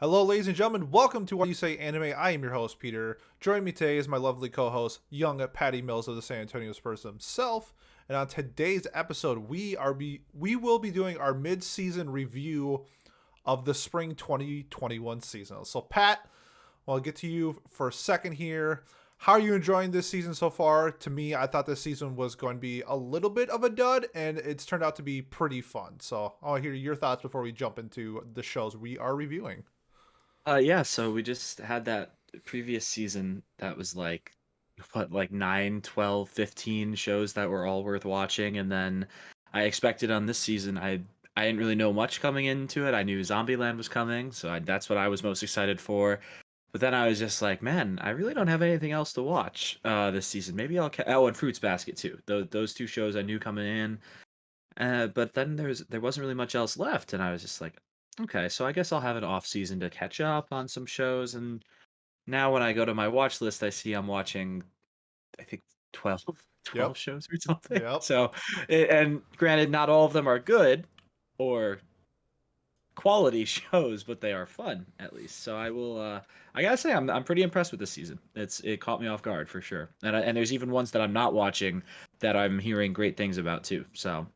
Hello, ladies and gentlemen. Welcome to What You Say Anime. I am your host, Peter. Joining me today is my lovely co-host, young Patty Mills of the San Antonio Spurs himself. And on today's episode, we will be doing our mid-season review of the spring 2021 season. So, Pat, I'll get to you for a second here. How are you enjoying this season so far? To me, I thought this season was going to be a little bit of a dud, and it's turned out to be pretty fun. So, I'll hear your thoughts before we jump into the shows we are reviewing. Yeah, so we just had that previous season that was like 9, 12, 15 shows that were all worth watching, and then I expected on this season I didn't really know much coming into it. I knew Zombieland was coming, so that's what I was most excited for. But then I was just like, man, I really don't have anything else to watch this season. Maybe oh, and Fruits Basket too. Those two shows I knew coming in. But then there wasn't really much else left, and I was just like, okay, so I guess I'll have an off season to catch up on some shows. And now when I go to my watch list, I see I'm watching, I think 12, Yep. 12 shows or something. Yep. So, and granted, not all of them are good or quality shows, but they are fun at least. So I will. I gotta say, I'm pretty impressed with this season. It caught me off guard for sure. And there's even ones that I'm not watching that I'm hearing great things about too. So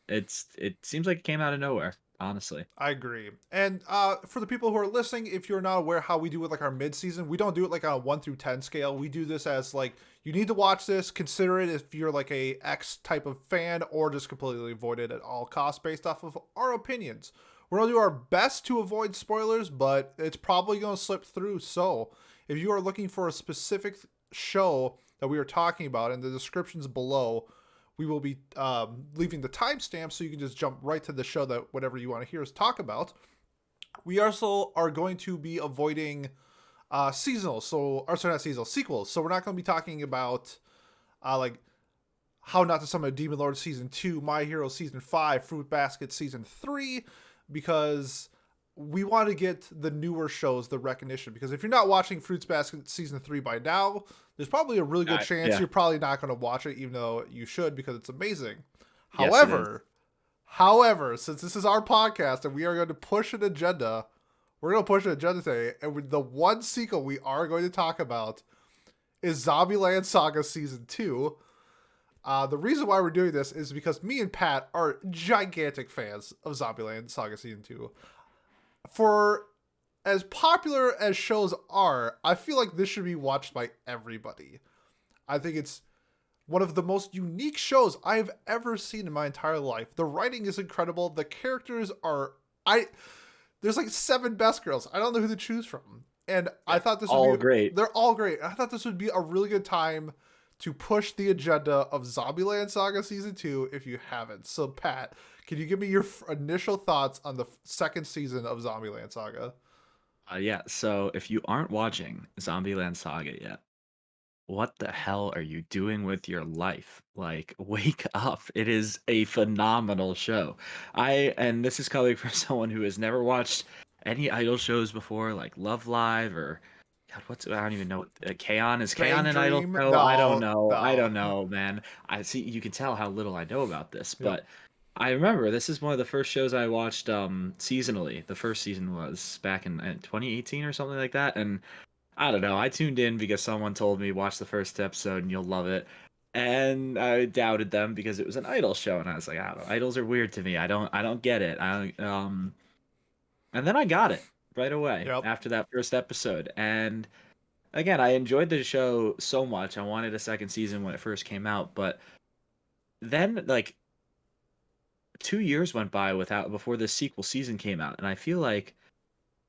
it seems like it came out of nowhere. Honestly. I agree. And for the people who are listening, if you're not aware how we do with like our mid-season, we don't do it like on a 1 through 10 scale. We do this as like you need to watch this, consider it if you're like a X type of fan, or just completely avoid it at all costs based off of our opinions. We're going to do our best to avoid spoilers, but it's probably going to slip through. So, if you are looking for a specific show that we are talking about in the descriptions below, we will be leaving the timestamp so you can just jump right to the show that whatever you want to hear us talk about. We also are going to be avoiding seasonal, so or sorry, not seasonal sequels. So we're not going to be talking about like How Not to Summon a Demon Lord season 2, My Hero season 5, Fruit Basket season 3, because we want to get the newer shows the recognition. Because if you're not watching Fruits Basket season 3 by now, there's probably a really good chance Yeah. you're probably not going to watch it, even though you should, because it's amazing. Yes, it is. However, since this is our podcast and we are going to push an agenda, we're going to push an agenda today. And with the one sequel we are going to talk about is Zombieland Saga season 2. The reason why we're doing this is because me and Pat are gigantic fans of Zombieland Saga season 2. For as popular as shows are, I feel like this should be watched by everybody. I think it's one of the most unique shows I've ever seen in my entire life. The writing is incredible. The characters are I there's like 7 best girls. I don't know who to choose from. And I Yeah. thought this would be All great. they're all great. I thought this would be a really good time to push the agenda of Zombieland Saga season 2 if you haven't. So Pat, can you give me your initial thoughts on the second season of Zombieland Saga? Yeah. So if you aren't watching Zombieland Saga yet, what the hell are you doing with your life? Like, wake up. It is a phenomenal show. And this is coming from someone who has never watched any idol shows before, like Love Live or God, I don't even know. K-On! Is Bang K-On! An idol Dream? show? I don't No, know. I no. don't know, man. I see, you can tell how little I know about this, Yep. but I remember this is one of the first shows I watched seasonally. The first season was back in 2018 or something like that, and I don't know. I tuned in because someone told me watch the first episode and you'll love it. And I doubted them because it was an idol show, and I was like, I don't know. Idols are weird to me. I don't get it. And then I got it right away Yep. after that first episode. And again, I enjoyed the show so much. I wanted a second season when it first came out, but then like 2 years went by without before the sequel season came out, and I feel like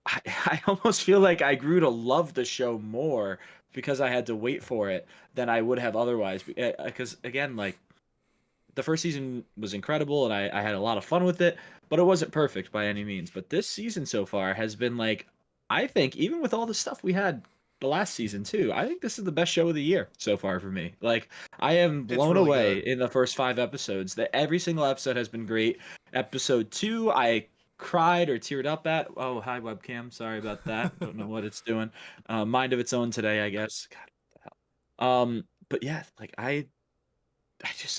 I almost feel like I grew to love the show more because I had to wait for it than I would have otherwise. Because again, like the first season was incredible and I had a lot of fun with it, but it wasn't perfect by any means. But this season so far has been like, I think, even with all the stuff we had the last season too, I think this is the best show of the year so far for me. Like, I am It's blown really away good. in the first 5 episodes. That every single episode has been great. Episode 2, I cried or teared up at. Oh, hi webcam. Sorry about that. Don't know what it's doing. Mind of its own today, I guess. God, what the hell. But yeah, like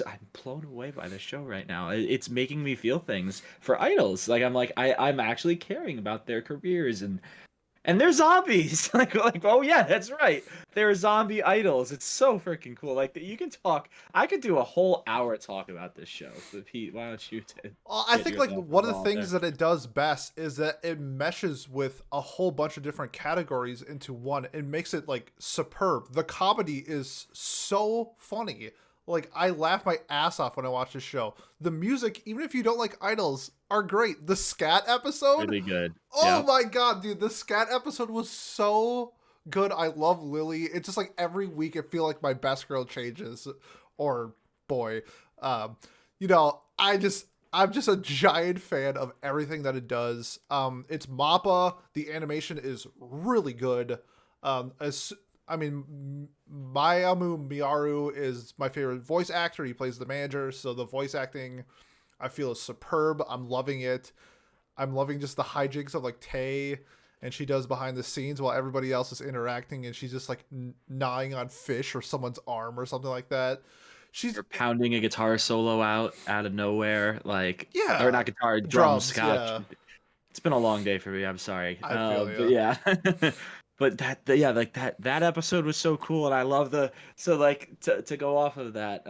I'm blown away by the show right now. It's making me feel things for idols. Like I'm actually caring about their careers, and they're zombies. Like oh yeah, that's right. They're zombie idols. It's so freaking cool. Like you can talk. I could do a whole hour talk about this show. But Pete, why don't you I get think your like thoughts one of the involved things there? that it does best is that it meshes with a whole bunch of different categories into one. It makes it like superb. The comedy is so funny. Like I laugh my ass off when I watch this show. The music, even if you don't like idols, are great. The scat episode, Really good. oh Yep. my god, dude, the scat episode was so good. I love Lily. It's just like every week I feel like my best girl changes or boy. Um, I'm just a giant fan of everything that it does. It's Mappa. The animation is really good. As I mean, Mayamu Miyaru is my favorite voice actor. He plays the manager, so the voice acting I feel is superb. I'm loving it. I'm loving just the hijinks of like Tay and she does behind the scenes while everybody else is interacting and she's just like gnawing on fish or someone's arm or something like that. She's Or pounding a guitar solo out of nowhere, like or yeah, not guitar, drums. drums. Gosh, Yeah, it's been a long day for me. I'm sorry. I feel But you. yeah. But yeah, like that episode was so cool, and I love the so like to go off of that.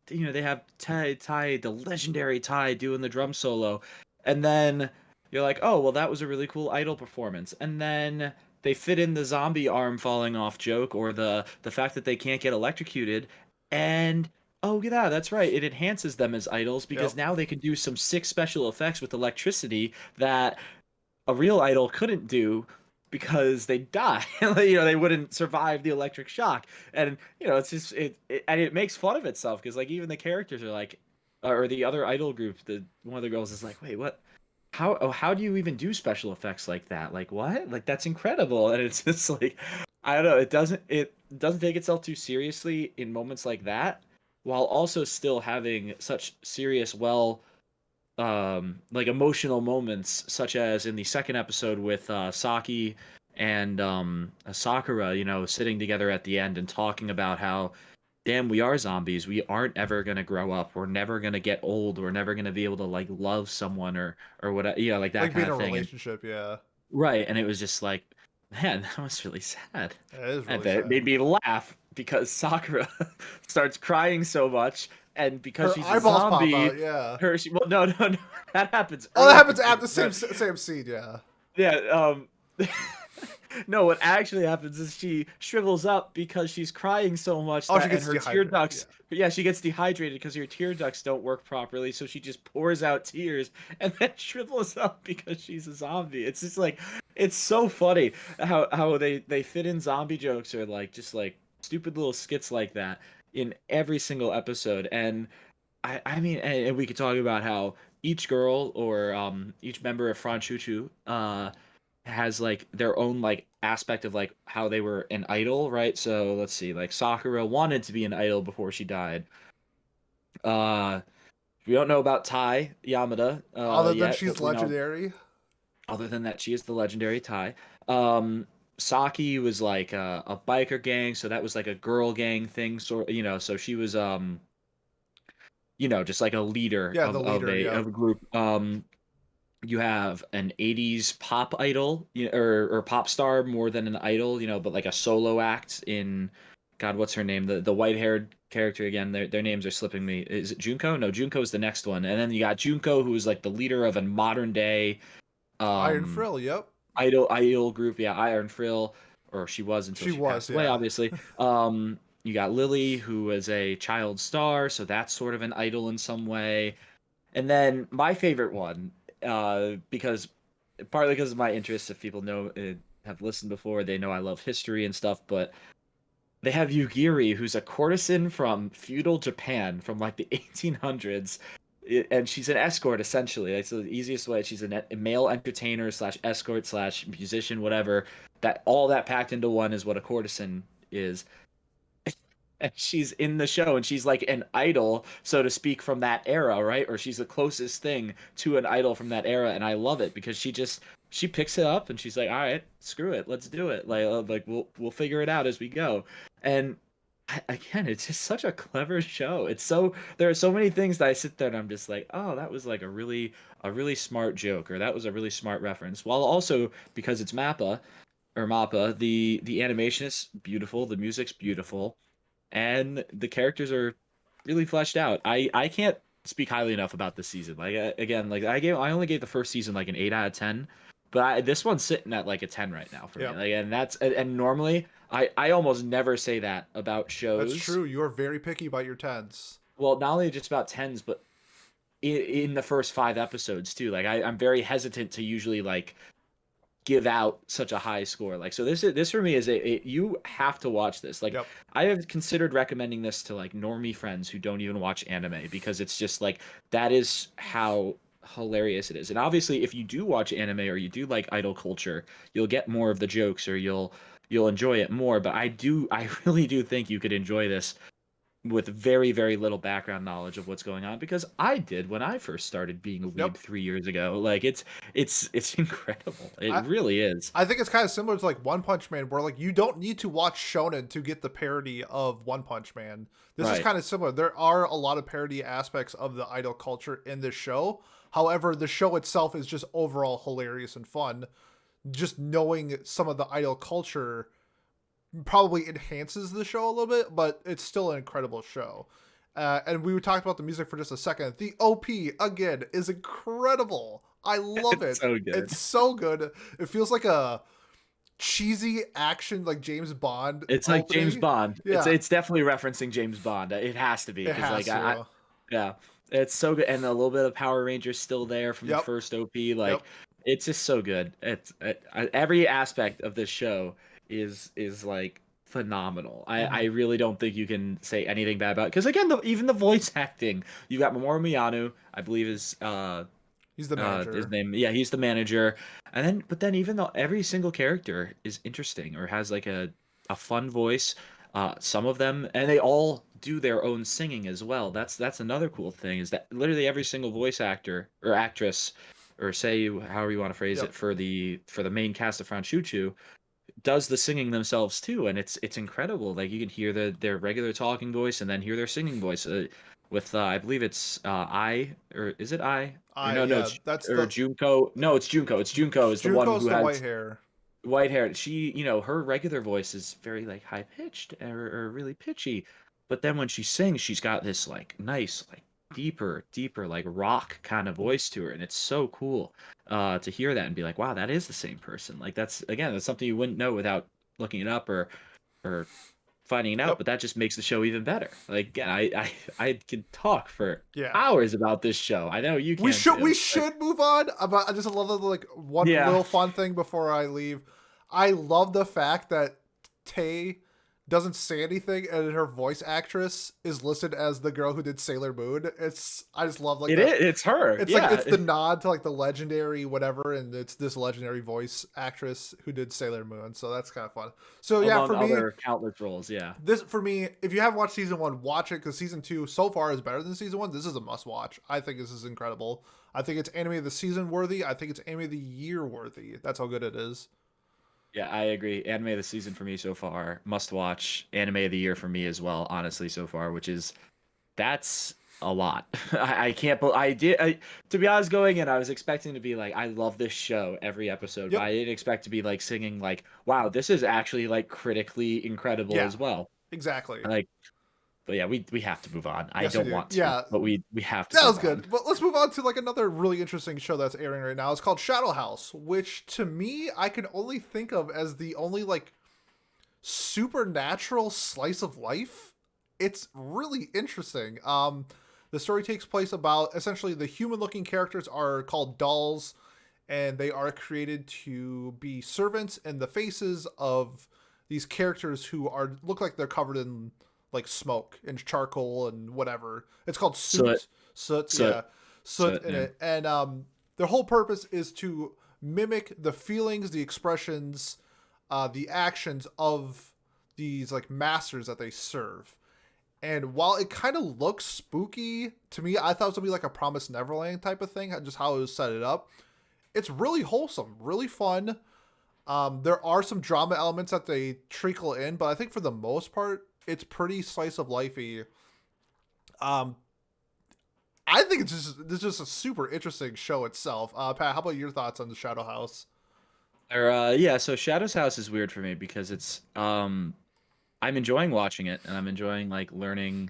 They have Tai, the legendary Tai, doing the drum solo, and then you're like, oh well, that was a really cool idol performance, and then they fit in the zombie arm falling off joke or the fact that they can't get electrocuted, and oh yeah, that's right, it enhances them as idols because Yep. now they can do some sick special effects with electricity that a real idol couldn't do because they die. They wouldn't survive the electric shock. And it's just and it makes fun of itself because like even the characters are like, or the other idol group, the one of the girls is like, wait, what? How do you even do special effects like that? Like what? Like that's incredible. And it's just like I don't know. It doesn't take itself too seriously in moments like that, while also still having such serious, like emotional moments, such as in the second episode with Saki and Sakura, sitting together at the end and talking about how, damn, we are zombies. We aren't ever gonna grow up. We're never gonna get old. We're never gonna be able to like love someone or whatever, like that Like being kind in of a thing. And relationship. Yeah, right, and it was just like, man, that was really sad, it is and really that sad. made me laugh because Sakura starts crying so much, and because Her she's a eyeballs pop zombie, out. Yeah. well, no, no, no, that happens Oh, that earlier happens at too. the No, same scene. Yeah. yeah, no, what actually happens is she shrivels up because she's crying so much Oh, she that, and gets her tear dehydrated. Yeah. ducts, yeah, she gets dehydrated because her tear ducts don't work properly, so she just pours out tears and then shrivels up because she's a zombie. It's just like, it's so funny how they fit in zombie jokes or like just like stupid little skits like that in every single episode. And I mean, and we could talk about how each girl or each member of Franchuchu has like their own like aspect of like how they were an idol, right? So let's see, like Sakura wanted to be an idol before she died. Uh we don't know about Tai Yamada Other than yet, she's but we know legendary. other than that she is the legendary Tai. Saki was like a biker gang, so that was like a girl gang thing, so she was just like a leader Yeah, of the of leader. a Yep. of a group. You have an 80s pop idol, or pop star more than an idol, but like a solo act in, God, what's her name? The white-haired character again. Their names are slipping me. Is it Junko? No, Junko is the next one. And then you got Junko, who is like the leader of a modern day Iron um Frill. Yep. idol group. Yeah, Iron Frill, or she was until She she was. passed away, Yeah. obviously. You got Lily, who was a child star, so that's sort of an idol in some way. And then my favorite one, because partly because of my interests, if people know have listened before, they know I love history and stuff. But they have Yugiri, who's a courtesan from feudal Japan from like the 1800s, and she's an escort essentially. That's the easiest way. She's a male entertainer slash escort slash musician, whatever. That all that packed into one is what a courtesan is. And she's in the show and she's like an idol, so to speak, from that era, right? Or she's the closest thing to an idol from that era, and I love it because she picks it up and she's like, all right, screw it, let's do it. Like we'll figure it out as we go. And again, it's just such a clever show. It's so there are so many things that I sit there and I'm just like, oh, that was like a really smart joke, or that was a really smart reference. While also because it's Mappa, the animation is beautiful, the music's beautiful, and the characters are really fleshed out. I can't speak highly enough about this season. Like again, like I only gave the first season like an 8 out of 10, but this one's sitting at like a 10 right now for me. Yep. Like, and normally I almost never say that about That's shows. true. You are very picky about your tens. Well, not only just about tens, but in the first 5 episodes too. Like I'm very hesitant to usually like give out such a high score. Like, so this for me is you have to watch this. Like, Yep. I have considered recommending this to like normie friends who don't even watch anime, because it's just like that is how hilarious it is. And obviously if you do watch anime or you do like idol culture, you'll get more of the jokes, or you'll enjoy it more. But I really do think you could enjoy this with very, very little background knowledge of what's going on, because I did when I first started being a weeb Yep. 3 years ago. Like, it's incredible. It I really is. I think it's kind of similar to like One Punch Man, where like you don't need to watch shonen to get the parody of One Punch Man. This is Right. kind of similar. There are a lot of parody aspects of the idol culture in this show. However, the show itself is just overall hilarious and fun. Just knowing some of the idol culture probably enhances the show a little bit, but it's still an incredible show. And we talked about the music for just a second. The OP, again, is incredible. I love It's it. so good. It's so good. It feels like a cheesy action, like James Bond It's like James opening. Bond. Yeah, It's definitely referencing James Bond. It has to be, it because has like I to. yeah, it's so good, and a little bit of Power Rangers still there from the Yep, first OP. yep. Like, it's just so good. Every aspect of this show is like phenomenal. I Hmm. really don't think you can say anything bad about it, because again, even the voice acting. You got Mamoru Miyano, I believe He's the his manager. name, yeah, he's the manager. And then but then even though every single character is interesting or has like a fun voice, some of them, and they all do their own singing as well. That's another cool thing, is that literally every single voice actor or actress, or say however you want to phrase Yep. it, for the main cast of Franchuchu, does the singing themselves too, and it's incredible. Like, you can hear their regular talking voice and then hear their singing voice, with I believe it's I, or is it I, or no, Yeah, it's, that's or the Junko. No, it's Junko. It's Junko is the one Junko's who the white has hair. white hair. She, her regular voice is very like high pitched, or really pitchy, but then when she sings, she's got this like nice, like deeper like rock kind of voice to her, and it's so cool to hear that and be like, wow, that is the same person. Like, that's something you wouldn't know without looking it up, or finding it out, Yep. but that just makes the show even better. Like, again, I could talk for Yeah. hours about this show. I know you can We too. should move on. But I just love the like one Yeah, little fun thing before I leave. I love the fact that Tay doesn't say anything, and her voice actress is listed as the girl who did Sailor Moon. I just love like it that. is. It's her. It's like Yeah. it's the nod to like the legendary whatever, and it's this legendary voice actress who did Sailor Moon. So that's kind of fun. So yeah, Among for me, other countless roles. Yeah. if you haven't watched season one, watch it, because season two so far is better than season one. This is a must watch. I think this is incredible. I think it's anime of the season worthy. I think it's anime of the year worthy. That's how good it is. Yeah, I agree. Anime of the season for me so far, must watch. Anime of the year for me as well, honestly, so far, which is that's a lot. I can't. To be honest, going in, I was expecting to be like, I love this show every episode, but Yep. I didn't expect to be like singing like, wow, this is actually like critically incredible Yeah. as well. Exactly. Like, but yeah, we have to move on. I Yes, we don't do. want to, Yeah. but we have to That move was on. good. But let's move on to like another really interesting show that's airing right now. It's called Shadow House, which to me I can only think of as the only like supernatural slice of life. It's really interesting. The story takes place about essentially the human looking characters are called dolls, and they are created to be servants in the faces of these characters who are look like they're covered in like smoke and charcoal and whatever. It's called Soot, soot, soot, yeah, soot soot. in Yeah. it, and their whole purpose is to mimic the feelings, the expressions, the actions of these like masters that they serve. And while it kind of looks spooky to me, I thought it was gonna be like a Promised Neverland type of thing, just how it was set it up. It's really wholesome, really fun. There are some drama elements that they trickle in, but I think for the most part, it's pretty slice of lifey. Um, I think it's just a super interesting show itself. Pat, how about your thoughts on the Shadow House? Or yeah, so Shadow's House is weird for me because it's I'm enjoying watching it and I'm enjoying like learning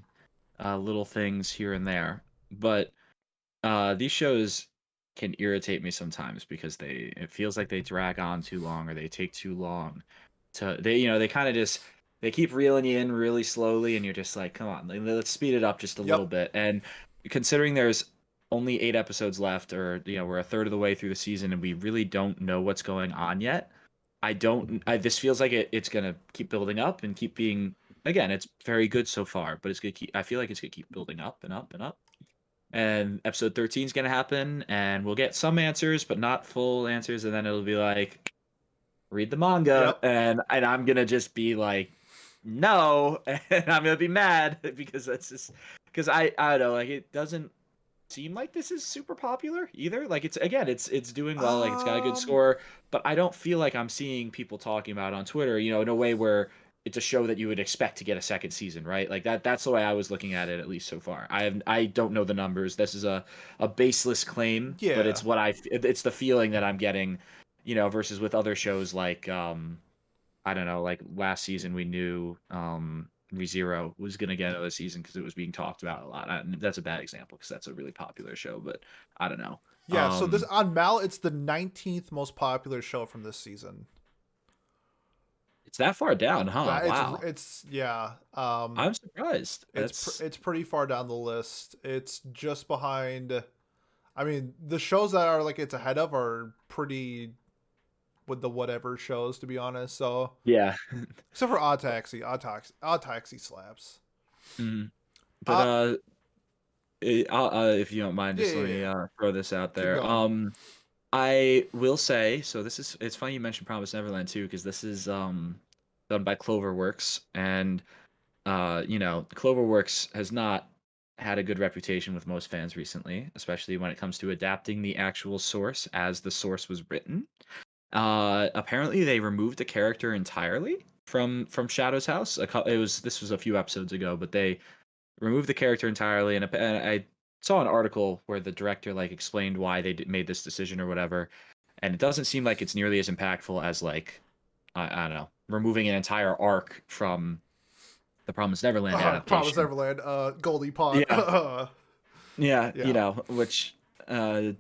little things here and there. But these shows can irritate me sometimes because it feels like they drag on too long or they take too long to they kind of just they keep reeling you in really slowly and you're just like, come on, let's speed it up just a little Yep. bit. And considering there's only 8 episodes left, or we're a third of the way through the season and we really don't know what's going on yet. This feels like it's gonna keep building up and keep being, again, it's very good so far, but I feel like it's gonna keep building up and up and up. And episode 13 is going to happen and we'll get some answers but not full answers, and then it'll be like, read the manga, Yep. and I'm going to just be like, no. And I'm going to be mad because that's just because I don't know, like, it doesn't seem like this is super popular either. Like, it's doing well, like it's got a good Um. score, but I don't feel like I'm seeing people talking about it on Twitter, in a way where it's a show that you would expect to get a second season, right? Like that's the way I was looking at it, at least so far. I don't know the numbers. This is a baseless claim, but Yeah. it's the feeling that I'm getting, versus with other shows like I don't know, like last season we knew ReZero was gonna get another season because it was being talked about a lot. That's a bad example because that's a really popular show, but I don't know. Yeah. So this on Mal, it's the 19th most popular show from this season. It's that far down, huh? That Wow, it's yeah. I'm surprised. That's It's pretty far down the list. It's just behind. I mean, the shows that are like it's ahead of are pretty with the whatever shows, to be honest. So yeah. except for Odd Taxi slaps. Mhm. But Uh, if you don't mind, yeah, just yeah, let me yeah. throw this out Keep there. going. I will say, so it's funny you mentioned Promise Neverland too, because this is done by Cloverworks, and Cloverworks has not had a good reputation with most fans recently, especially when it comes to adapting the actual source as the source was written. Apparently they removed the character entirely from Shadow's house. This was a few episodes ago, but they removed the character entirely, and I saw an article where the director like explained why they made this decision or whatever, and it doesn't seem like it's nearly as impactful as like I don't know, removing an entire arc from the Promised Neverland Promise adaptation. Neverland. Goldie Pond. Yeah, yeah, Yeah. which I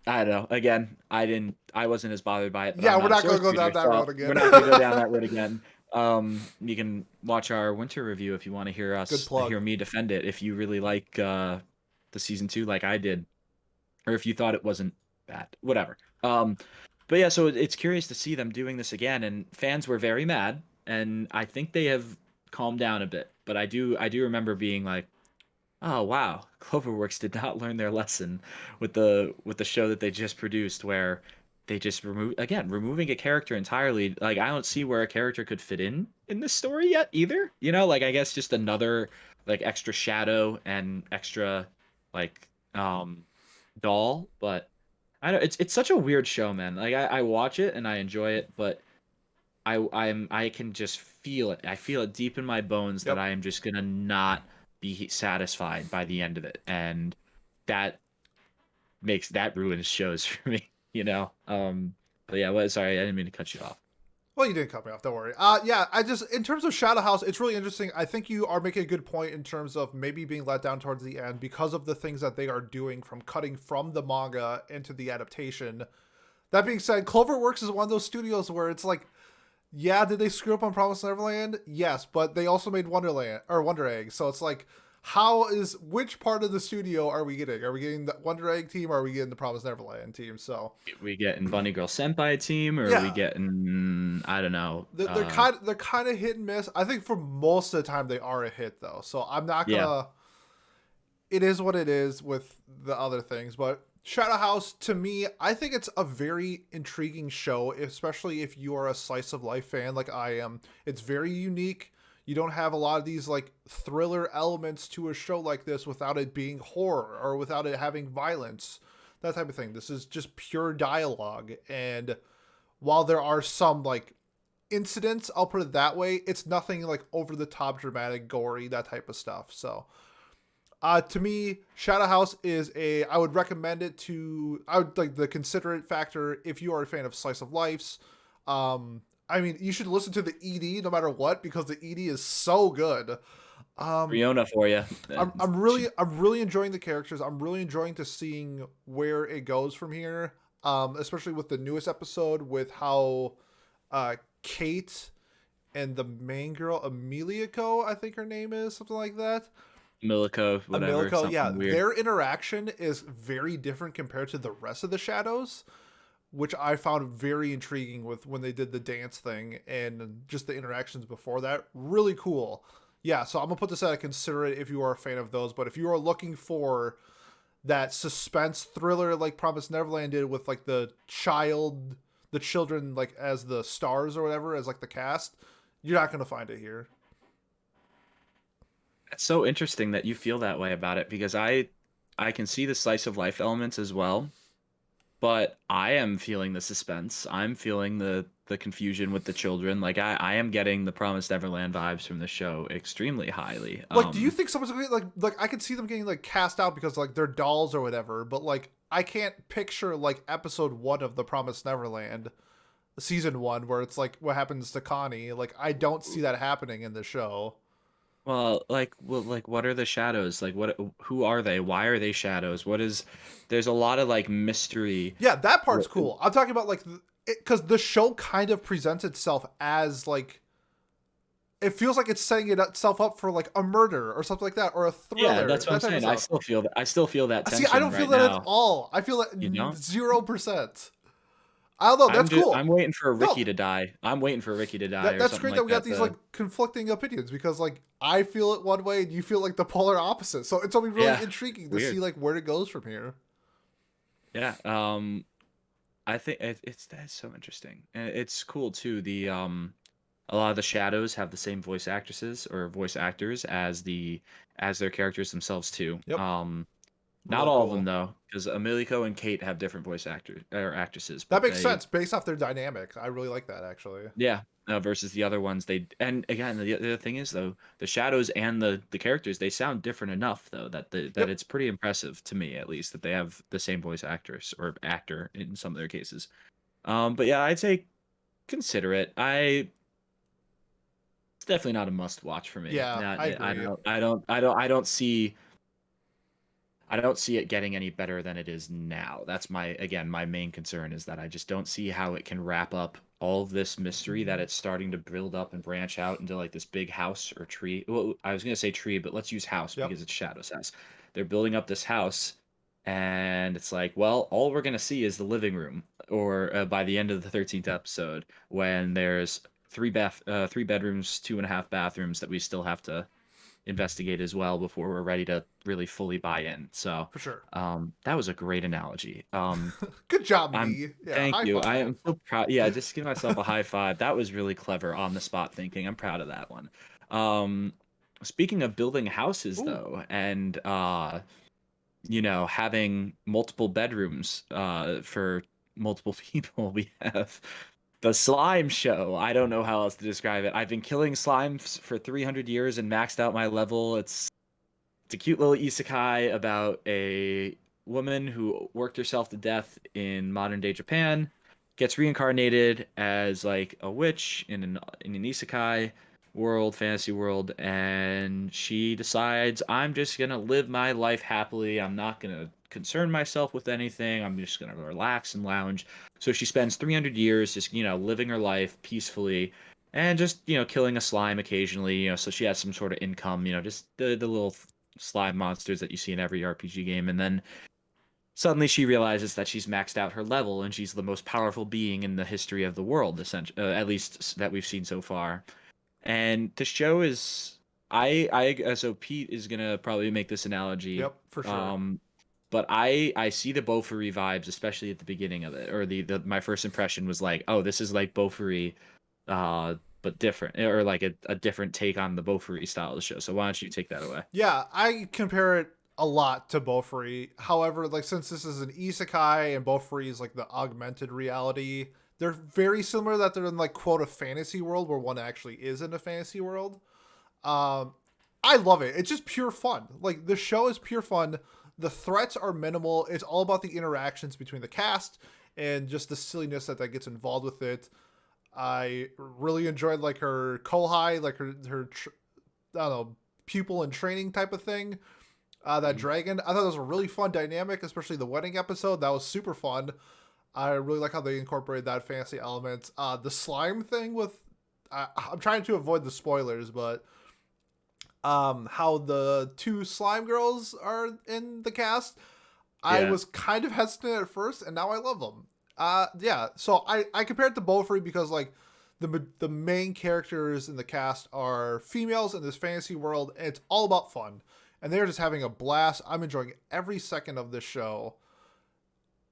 don't know. Again, I wasn't as bothered by it, but Yeah, I'm we're not a not gonna source go reader, down that so road we're again. not gonna go down that road again. You can watch our winter review if you want to Good hear plug. me defend it if you really like the season 2 like I did, or if you thought it wasn't bad, whatever. But yeah, so it's curious to see them doing this again, and fans were very mad, and I think they have calmed down a bit. But I do remember being like, oh wow, Cloverworks did not learn their lesson with the show that they just produced, where they just removing a character entirely. Like, I don't see where a character could fit in this story yet either. Like, I guess just another like extra shadow and extra like doll, but I don't. It's such a weird show, man. Like, I watch it and I enjoy it, but I can just feel it. I feel it deep in my bones that Yep. I am just gonna not be satisfied by the end of it, and that that ruins shows for me. But yeah, sorry, I didn't mean to cut you off. Well, you didn't cut me off. Don't worry. Yeah, I just in terms of Shadow House, it's really interesting. I think you are making a good point in terms of maybe being let down towards the end because of the things that they are doing from cutting from the manga into the adaptation. That being said, Cloverworks is one of those studios where it's like, yeah, did they screw up on Promised Neverland? Yes, but they also made Wonderland or Wonder Egg. So it's like, which part of the studio are we getting? Are we getting the Wonder Egg team or are we getting the Promised Neverland team? So We getting Bunny Girl Senpai team, or are we yeah, getting, I don't know. they're kind of hit and miss. I think for most of the time they are a hit though. So I'm not Yeah, gonna. It is what it is with the other things, but Shadow House to me, I think it's a very intriguing show, especially if you are a slice of life fan like I am. It's very unique. You don't have a lot of these like thriller elements to a show like this without it being horror or without it having violence, that type of thing. This is just pure dialogue, and while there are some like incidents, I'll put it that way. It's nothing like over the top, dramatic, gory, that type of stuff. So, to me, Shadow House is I would recommend it to. I would like the consider it factor if you are a fan of slice of lifes. I mean, you should listen to the ED no matter what because the ED is so good. Riona for you. I'm really enjoying the characters. I'm really enjoying to seeing where it goes from here. Especially with the newest episode with how Kate and the main girl Emilico, I think her name is something like that. Milico, whatever, Emilico, yeah, something weird. their interaction is very different compared to the rest of the shadows, which I found very intriguing with when they did the dance thing and just the interactions before that. Really cool. Yeah, so I'm gonna put this at a consider it if you are a fan of those. But if you are looking for that suspense thriller like Promised Neverland did with like the children like as the stars or whatever, as like the cast, you're not gonna find it here. It's so interesting that you feel that way about it because I can see the slice of life elements as well, but I am feeling the suspense. I'm feeling the confusion with the children. Like I am getting the Promised Neverland vibes from the show extremely highly. Like, do you think someone's gonna get, like I could see them getting like cast out because like they're dolls or whatever, but like I can't picture like episode 1 of the Promised Neverland, season 1, where it's like what happens to Connie. Like I don't see that happening in the show. Well, what are the shadows? Like, who are they? Why are they shadows? There's a lot of like mystery. Yeah, that part's cool. I'm talking about like because the show kind of presents itself as like it feels like it's setting itself up for like a murder or something like that, or a thriller. Yeah, that's what I'm that type of saying. I stuff. still feel that. I still feel that See, I tension don't feel right that at now. all. I feel that You know, 0%. I don't know. That's I'm cool. waiting for No, Ricky to die. I'm waiting for Ricky to die or that's something great that like we got that. these like conflicting opinions because like I feel it one way and you feel like the polar opposite. So it's gonna be really Yeah, intriguing to weird. see like where it goes from here. Yeah. I think that's so interesting, and it's cool too. A lot of the shadows have the same voice actresses or voice actors as their characters themselves too. Yep, Not really all of them cool. though, because Emilico and Kate have different voice actors or actresses, That but makes sense based off their dynamic. I really like that actually. yeah, versus the other ones and again the other thing is though the shadows and the characters they sound different enough though that Yep. it's pretty impressive to me at least that they have the same voice actress or actor in some of their cases. But yeah, I'd say consider it. It's definitely not a must watch for me. Yeah, Not I I agree. don't I don't see it getting any better than it is now. That's my main concern is that I just don't see how it can wrap up all of this mystery that it's starting to build up and branch out into like this big house or tree. Well, I was gonna say tree, but let's use house Yep. because it's Shadow's house. They're building up this house, and it's like, well, all we're gonna see is the living room, or by the end of the 13th episode, when there's three bedrooms, 2.5 bathrooms that we still have to investigate as well before we're ready to really fully buy in. So, For sure. that was a great analogy. Good job, I'm me. Yeah, Thank high you. I am five. so proud. Yeah, just give myself a high five. That was really clever on the spot thinking. I'm proud of that one. Um, Speaking of building houses Ooh. though, and having multiple bedrooms for multiple people, we have the slime show. I don't know how else to describe it. I've been killing slimes for 300 years and maxed out my level. It's a cute little isekai about a woman who worked herself to death in modern day Japan, gets reincarnated as like a witch in an isekai world, fantasy world, and she decides I'm just gonna live my life happily. I'm not gonna concern myself with anything. I'm just gonna relax and lounge. So she spends 300 years just living her life peacefully and just killing a slime occasionally, so she has some sort of income, just the little slime monsters that you see in every RPG game. And then suddenly she realizes that she's maxed out her level and she's the most powerful being in the history of the world, essentially, at least that we've seen so far. And the show is, so Pete is gonna probably make this analogy, Yep, for sure. um, but I see the Bofuri vibes, especially at the beginning of it, or the my first impression was like, oh, this is like Bofuri, but different, or like a different take on the Bofuri style of the show. So why don't you take that away? Yeah, I compare it a lot to Bofuri. However, like since this is an isekai and Bofuri is like the augmented reality, They're very similar that they're in like quote a fantasy world where one actually is in a fantasy world. Um, I love it. It's just pure fun. Like the show is pure fun. The threats are minimal. It's all about the interactions between the cast and just the silliness that gets involved with it. I really enjoyed like her kohai, like I don't know, pupil in training type of thing. That Mhm. dragon, I thought it was a really fun dynamic, especially the wedding episode. That was super fun. I really like how they incorporated that fantasy element. The slime thing with, I'm trying to avoid the spoilers, but how the two slime girls are in the cast, I Yeah. was kind of hesitant at first, and now I love them. Yeah. So I compared it to Beaufry because like the main characters in the cast are females in this fantasy world, and it's all about fun, and they're just having a blast. I'm enjoying every second of this show.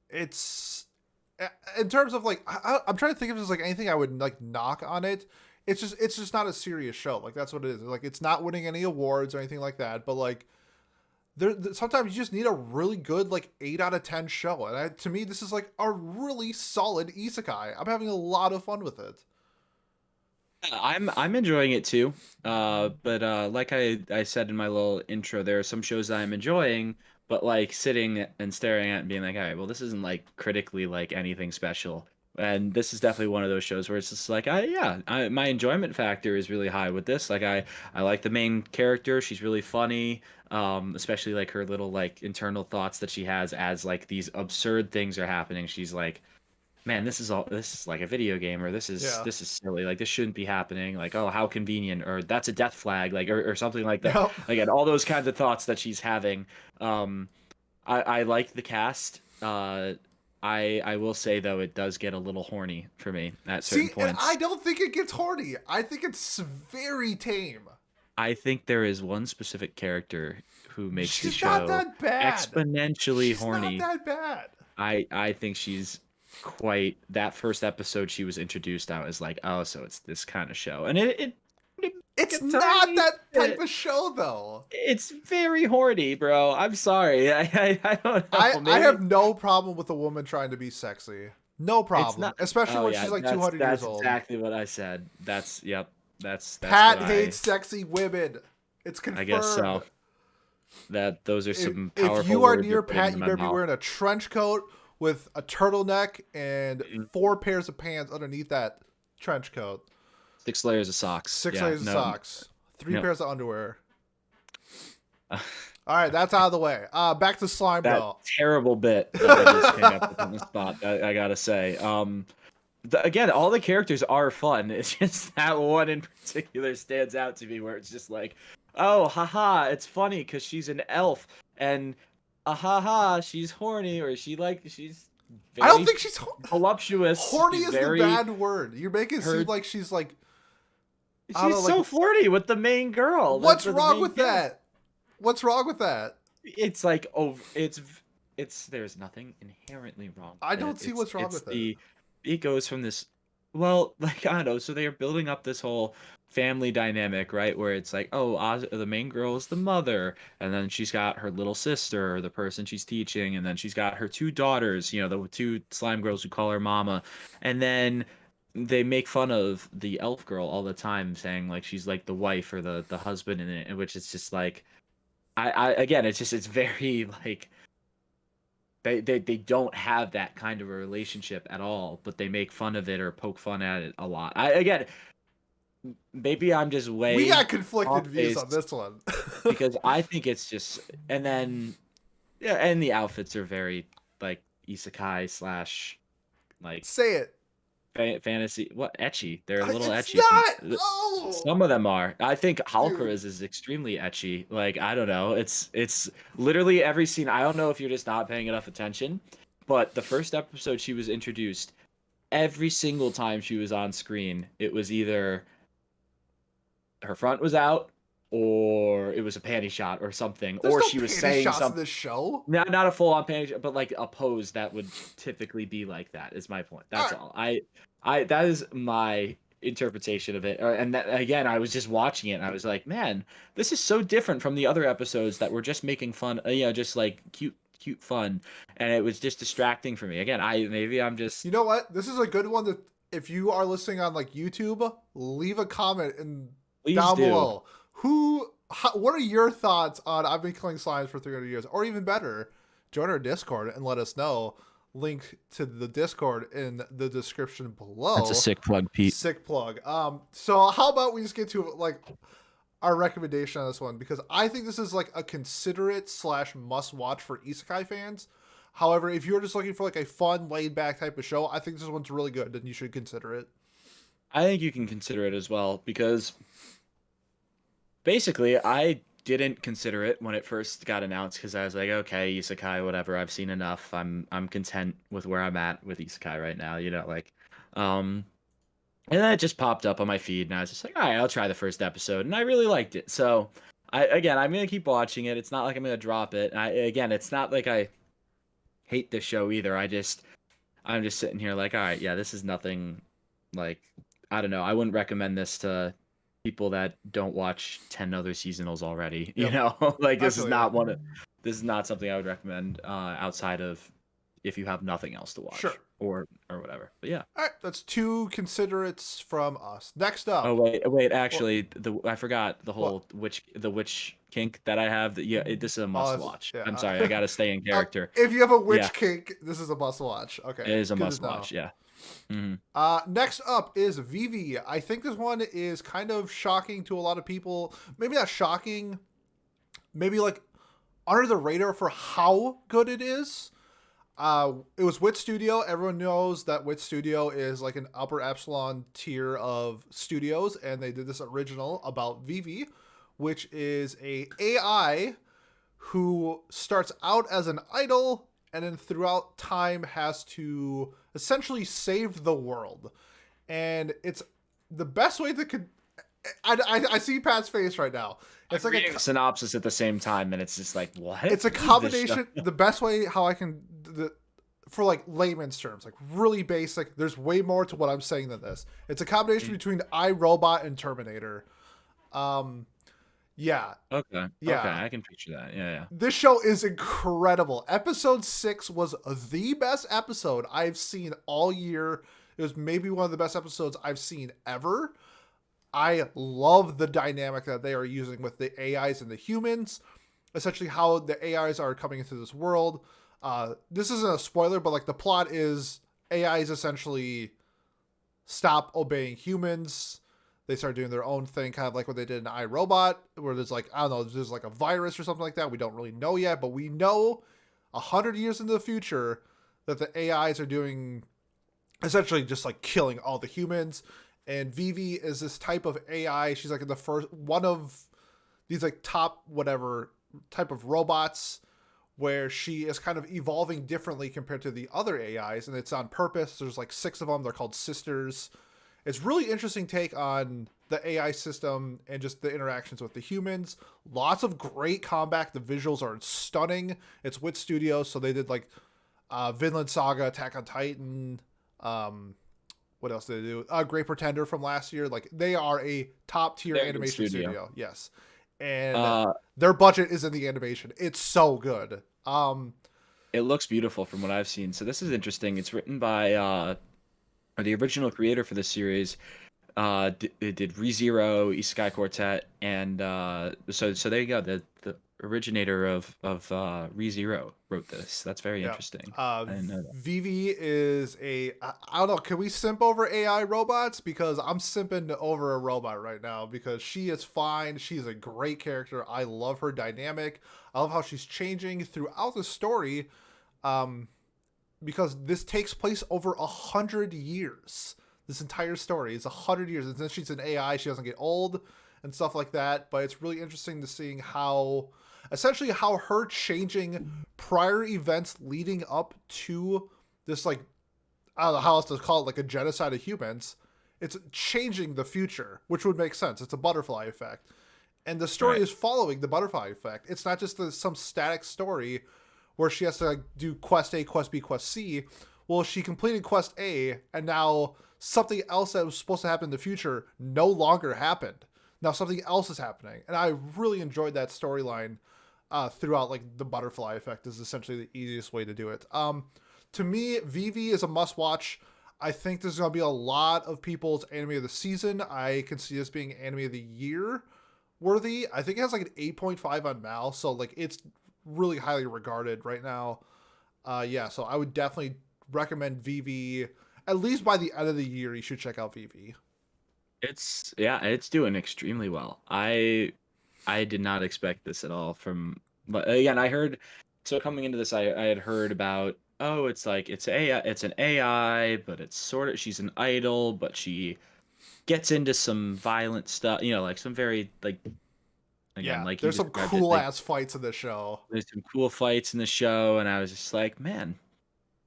It's in terms of like I'm trying to think if there's like anything I would like knock on it. It's just not a serious show. Like that's what it is. Like it's not winning any awards or anything like that. But like sometimes you just need a really good like 8 out of 10 show, and to me this is like a really solid isekai. I'm having a lot of fun with it. Yeah, I'm enjoying it too. But like I said in my little intro, there are some shows that I'm enjoying, but like sitting and staring at and being like, all right, well, this isn't like critically like anything special. And this is definitely one of those shows where it's just like, my enjoyment factor is really high with this. Like I like the main character. She's really funny. Especially like her little like internal thoughts that she has as like these absurd things are happening. She's like, man, this is like a video game, or Yeah. this is silly, like this shouldn't be happening, like, oh, how convenient, or that's a death flag, like, or something like that. Yep. Again, all those kinds of thoughts that she's having. I like the cast. I will say though, it does get a little horny for me at certain See, and I points. don't think it gets horny. I think it's very tame. I think there is one specific character who makes the She's not show that bad. exponentially She's not horny. that bad. I think she's quite that first episode she was introduced. I was like, oh, so it's this kind of show, and it It's a not tiny that type bit. of show though. It's very horny, bro. I'm sorry. I don't I know. I Maybe have no problem with a woman trying to be sexy. No it's problem, not. especially Oh when yeah, she's like 200 years that's old. exactly what I said. That's yep. That's what Pat hates sexy women. It's I guess confirmed. so. That those are If, some if powerful you are words you're near putting Pat, into you my better be mouth. wearing a trench coat with a turtleneck and Mhm. 4 pairs of pants underneath that trench coat. 6 layers of socks. 6 layers of No, socks. Three no. pairs of underwear. All right, that's out of the way. Back to Slime That Girl. terrible bit that I just came up with on the spot. I gotta say. Again, all the characters are fun. It's just that one in particular stands out to me, where it's just like, oh, haha, it's funny because she's an elf, and haha, she's horny, or she's I don't very think she's voluptuous. horny She's is the very bad word. You're making it seem her. like she's like I don't know, She's like so flirty with the main girl, what's the wrong main with character. that? What's wrong with that? It's like, oh, it's there's nothing inherently wrong I with don't it. see what's wrong It's with it. the it goes from this, well, like, I don't know, so they're building up this whole family dynamic, right, where it's like, oh, the main girl is the mother, and then she's got her little sister, the person she's teaching, and then she's got her two daughters, the two slime girls who call her mama, and then they make fun of the elf girl all the time, saying like she's like the wife or the husband in it, which is just like, I again, it's very like they don't have that kind of a relationship at all, but they make fun of it or poke fun at it a lot. I again, maybe I'm just We way got conflicted off views base on this one. because I think it's just, and then yeah, and the outfits are very like isekai slash like Say it. fantasy, what, ecchi. They're a little It's ecchi. not. Oh, Some of them are. I think dude. Halkara's is extremely ecchi. Like, I don't know. It's literally every scene. I don't know if you're just not paying enough attention, but the first episode she was introduced, every single time she was on screen, it was either her front was out, or it was a panty shot or something, There's or no she was panty saying shots in something. this show. Not a full on panty shot, but like a pose that would typically be like that is my point. All That's right. all. I that is my interpretation of it. And that, again, I was just watching it and I was like, man, this is so different from the other episodes that were just making fun, just like cute fun, and it was just distracting for me. Again, I'm just You know what? This is a good one that if you are listening on like YouTube, leave a comment and please down do. below. What are your thoughts on I've been killing slimes for 300 years? Or even better, join our Discord and let us know. Link to the Discord in the description That's a below. sick plug, Pete. Sick plug. So how about we just get to like our recommendation on this one, because I think this is like a considerate / must watch for isekai fans. However, if you're just looking for like a fun, laid back type of show, I think this one's really good and you should consider it. I think you can consider it as well because basically I didn't consider it when it first got announced because I was like, okay, isekai, whatever. I've seen enough. I'm content with where I'm at with isekai right now. Um, and then it just popped up on my feed, and I was just like, all right, I'll try the first episode, and I really liked it. So, I'm gonna keep watching it. It's not like I'm gonna drop it. It's not like I hate this show either. I'm just sitting here like, all right, yeah, this is nothing. Like, I don't know. I wouldn't recommend this to people that don't watch 10 other seasonals already. You Yep. know, like I feel ya. this is not something I would recommend outside of if you have nothing else to watch Sure. or whatever. But yeah. All right, that's 2 considerates from us. Next Oh up. wait, Well, actually, I forgot the what? whole witch kink that I have. This is a must watch. Yeah. I'm sorry, I gotta stay in character. If you have a Yeah, witch kink, this is a must watch. it Okay, is a good must to know. watch. Yeah. Hmm. Next up is Vivy. I think this one is kind of shocking to a lot of people. Maybe not shocking. Maybe like under the radar for how good it is. It was Wit Studio. Everyone knows that Wit Studio is like an upper epsilon tier of studios, and they did this original about Vivy, which is a AI who starts out as an idol and then throughout time has to essentially save the world. And it's the best way to I see Pat's face right now. It's I'm like reading the synopsis at the same time, and it's just like, what? it's a What is this show? combination. The best way how I can for like layman's terms, like really basic. There's way more to what I'm saying than this. It's a combination between iRobot and Terminator. Yeah, Okay. Okay, yeah. I can picture that. Yeah, yeah. This show is incredible. Episode 6 was the best episode I've seen all year. It was maybe one of the best episodes I've seen ever. I love the dynamic that they are using with the AIs and the humans. Essentially, how the AIs are coming into this world. This isn't a spoiler, but like the plot is AIs essentially stop obeying humans. They start doing their own thing, kind of like what they did in iRobot, where there's like, I don't know, there's like a virus or something like that. We don't really know yet, but we know 100 years into the future that the AIs are doing essentially just like killing all the humans. And Vivy is this type of AI. She's like in the first one of these like top whatever type of robots where she is kind of evolving differently compared to the other AIs, and it's on purpose. There's like 6 of them. They're called sisters. It's really interesting take on the AI system and just the interactions with the humans. Lots of great combat. The visuals are stunning. It's Wit Studios, so they did like Vinland Saga, Attack on Titan. What else did they do? Great Pretender from last year. Like they are a top tier animation studio. Yes, and their budget is in the animation. It's so good. It looks beautiful from what I've seen. So this is interesting. It's written by the original creator for the series. It did ReZero, Isekai Quartet, and so there you go. The originator of ReZero wrote this. That's very interesting. I didn't know that. Vivy is I don't know. Can we simp over AI robots? Because I'm simping over a robot right now because she is fine. She's a great character. I love her dynamic. I love how she's changing throughout the story. Because this takes place over 100 years. This entire story is 100 years. And since she's an AI, she doesn't get old and stuff like that. But it's really interesting to seeing how her changing prior events leading up to this, like, I don't know how else to call it, like a genocide of humans. It's changing the future, which would make sense. It's a butterfly effect. And the story is following the butterfly effect. It's not just some static story where she has to like do quest A, quest B, quest C. Well, she completed quest A, and now something else that was supposed to happen in the future no longer happened. Now something else is happening, and I really enjoyed that storyline. throughout like the butterfly effect is essentially the easiest way to do it. To me, Vivy is a must watch. I think there's going to be a lot of people's anime of the season. I can see this being anime of the year worthy. I think it has like an 8.5 on Mal, so like it's really highly regarded right now. Yeah, so I would definitely recommend Vivy. At least by the end of the year, you should check out Vivy. It's doing extremely well. I did not expect this at all from, but again, I heard, so coming into this, I had heard about, oh, it's like it's AI, it's an AI, but it's sort of, she's an idol, but she gets into some violent stuff, like some very like, again, Yeah, like you there's some described it, cool like ass fights in the show. there's some cool fights in the show, and I was just like, man,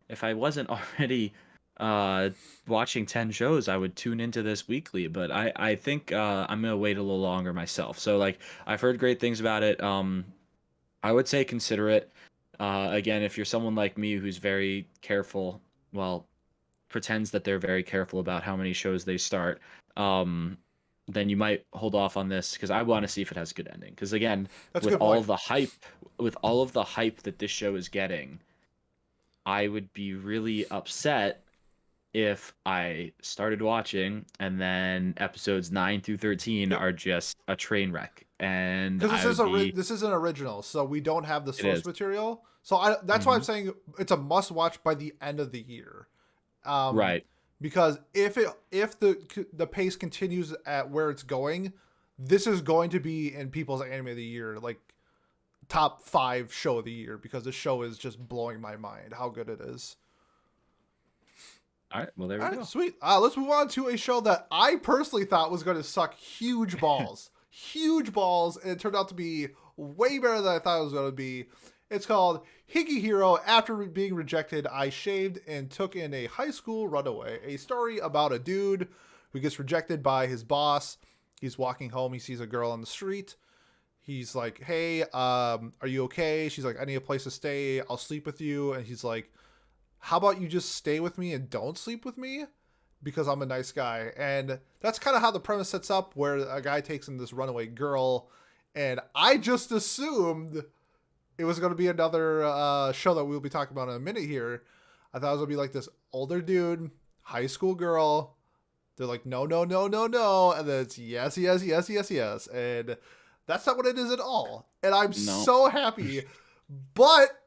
if I wasn't already uh watching 10 shows, I would tune into this weekly, but I think I'm gonna wait a little longer myself. So like I've heard great things about it. I would say consider it. Again, if you're someone like me who's very careful, well, pretends that they're very careful about how many shows they start, um, then you might hold off on this because I want to see if it has a good ending. Because again, That's a with good all point. of the hype, with all of the hype that this show is getting, I would be really upset if I started watching and then episodes 9 through 13 Yep. are just a train wreck, and Because I would be. this is an original, so we don't have the It source is. material. So that's why I'm Hmm. saying it's a must watch by the end of the year. Um, Right. because if the pace continues at where it's going, this is going to be in people's anime of the year, like top 5 show of the year, because the show is just blowing my mind how good it is. All right. Well, there we All right, go. sweet. Let's move on to a show that I personally thought was going to suck huge balls, huge balls, and it turned out to be way better than I thought it was going to be. It's called Higehiro. After being rejected, I shaved and took in a high school runaway. A story about a dude who gets rejected by his boss. He's walking home. He sees a girl on the street. He's like, "Hey, are you okay?" She's like, "I need a place to stay. I'll sleep with you." And he's like, "How about you just stay with me and don't sleep with me? Because I'm a nice guy." And that's kind of how the premise sets up, where a guy takes in this runaway girl. And I just assumed it was going to be another show that we'll be talking about in a minute here. I thought it was going to be like this older dude, high school girl. They're like, no, no, no, no, no. And then it's yes, yes, yes, yes, yes. And that's not what it is at all. And I'm No. so happy. But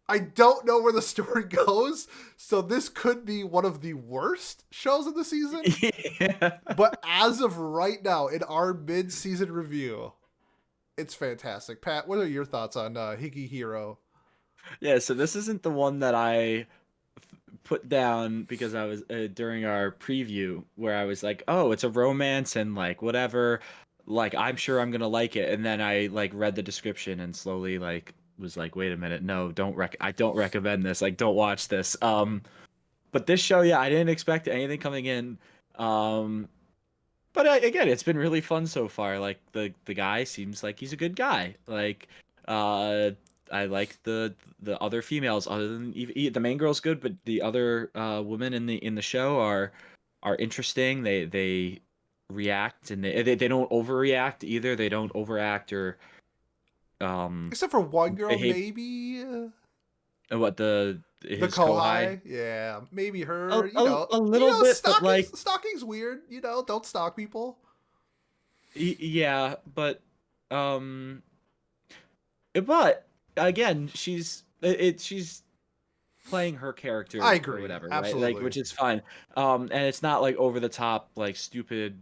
I don't know where the story goes. So this could be one of the worst shows of the season. Yeah. But as of right now, in our mid-season review, it's fantastic. Pat, what are your thoughts on Higehiro? Yeah. So this isn't the one that I put down because I was during our preview where I was like, oh, it's a romance and like whatever. Like I'm sure I'm gonna like it, and then I like read the description and slowly like was like, wait a minute, no, I don't recommend this. Like, don't watch this. But this show, yeah, I didn't expect anything coming in. Um, but again, it's been really fun so far. Like the guy seems like he's a good guy. Like, uh, I like the other females other than the main girl's good, but the other women in the show are interesting. They react and they don't overreact either. They don't overact or um Except for one girl, behave. maybe. What The his kohai? Kohai. Yeah, maybe A, her. a, a little bit, but like Stalking's weird. Don't stalk people. yeah, um but again, she's playing her I character or agree. whatever, right? Like, Absolutely. which is fine. And it's not like over the top, like stupid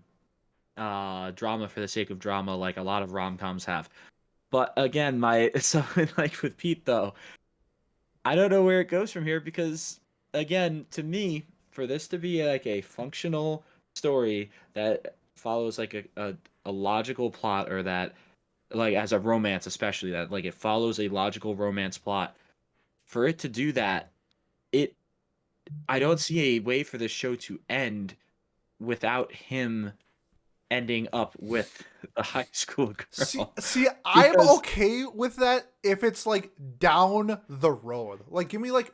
drama for the sake of drama, like a lot of rom-coms have. But again, my so like with Pete though, I don't know where it goes from here because again, to me, for this to be like a functional story that follows like a logical plot or that like as a romance especially that like it follows a logical romance plot, for it to do that, it I don't see a way for this show to end without him ending up with a high school girl See, I'm because okay with that if it's like down the road. Like, give me like,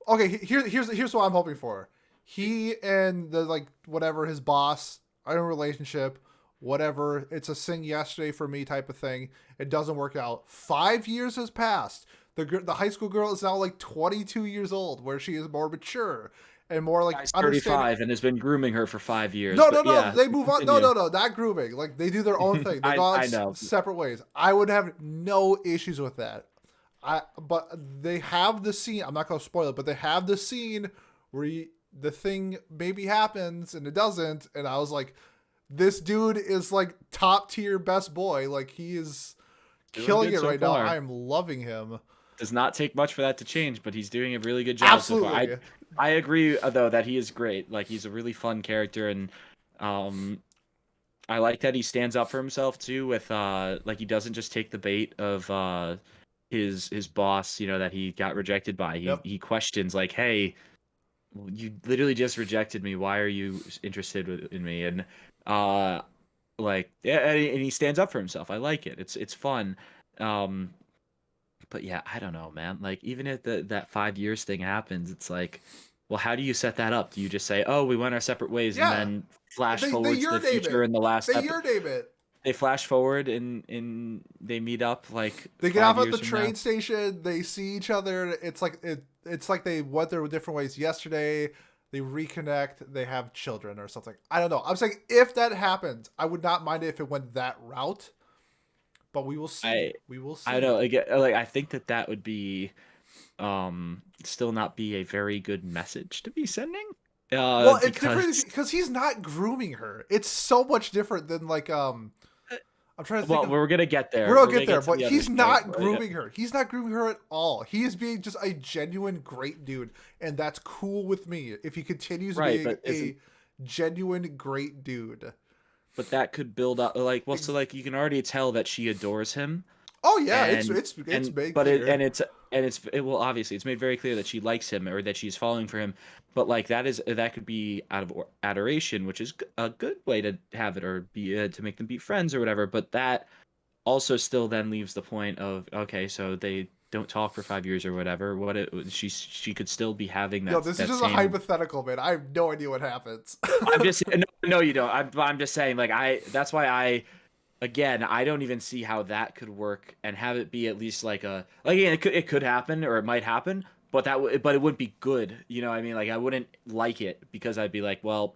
okay, here's what I'm hoping for. He and the like whatever his boss are in a relationship, whatever. It's a sing yesterday for me type of thing. It doesn't work out. 5 years has passed. The high school girl is now like 22 years old, where she is more mature and more like Guy's understanding. 35 and has been grooming her for 5 years. No, no, But no. yeah, They move on. No, continue. no, no. Not grooming. Like they do their own thing. They go on I know. separate ways. I would have no issues with that. But they have the scene. I'm not gonna spoil it, but they have the scene where the thing maybe happens and it doesn't. And I was like, this dude is like top tier best boy. Like he is Doing killing good it so right now. far. I am loving him. Does not take much for that to change, but he's doing a really good job so far. Absolutely. I agree though that he is great. Like he's a really fun character, and um I like that he stands up for himself too with like he doesn't just take the bait of his boss, that he got rejected by. He Yep. he questions like, "Hey, you literally just rejected me. Why are you interested in me?" And uh like yeah, and he stands up for himself. I like it. It's fun. Um but yeah, I don't know, man. Like even if that 5 years thing happens, it's like, well, how do you set that up? Do you just say, "Oh, we went our separate ways," and Yeah. then flash They forward to your the name future it. in the last They step? your name it. They flash forward and they meet up like They get five off at the years from now. train station. They see each other. It's like it's like they went their different ways yesterday. They reconnect. They have children or something. I don't know. I'm saying if that happens, I would not mind it if it went that route. But we will see. I We will I see. don't like I think that would be still not be a very good message to be sending. Well, it's different Because because he's not grooming her. It's so much different than like I'm trying to think well, of. we're gonna get there. We're gonna We're gonna get there, get to but the other he's show. not grooming her. He's not grooming her at all. He is being just a genuine great dude, and that's cool with me. If he continues Right, being but a genuine great dude. that could build up like well, so like you can already tell that she adores him. Oh yeah, and it's made but clear. it will obviously it's made very clear that she likes him or that she's falling for him, but like that could be out of adoration, which is a good way to have it, or be to make them be friends or whatever. But that also still then leaves the point of, okay, so they don't talk for 5 years or whatever. She could still be having Yo, that this is that just a same. hypothetical, man. I have no idea what happens. I'm just no, no, you don't. I'm just saying, like that's why again, I don't even see how that could work and have it be at least like again, it could happen or it might happen, but but it wouldn't be good. You know what I mean? Like I wouldn't like it because I'd be like, well,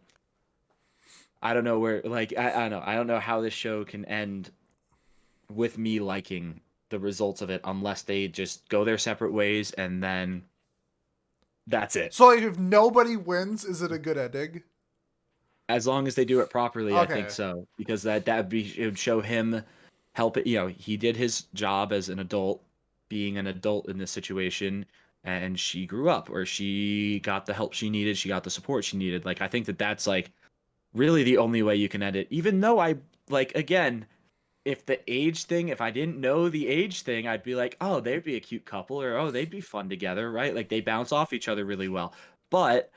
I don't know where like I don't know. I don't know how this show can end with me liking the results of it unless they just go their separate ways and then that's it. So like, if nobody wins, is it a good ending? As long as they do it properly, I think Okay. so. Because it would show him help it. He did his job as an adult, being an adult in this situation, and she grew up, or she got the help she needed, she got the support she needed. Like I think that's like really the only way you can end it. Even though I like again, if the age thing, if I didn't know the age thing, I'd be like, oh, they'd be a cute couple, or oh, they'd be fun together, right? Like they bounce off each other really well. But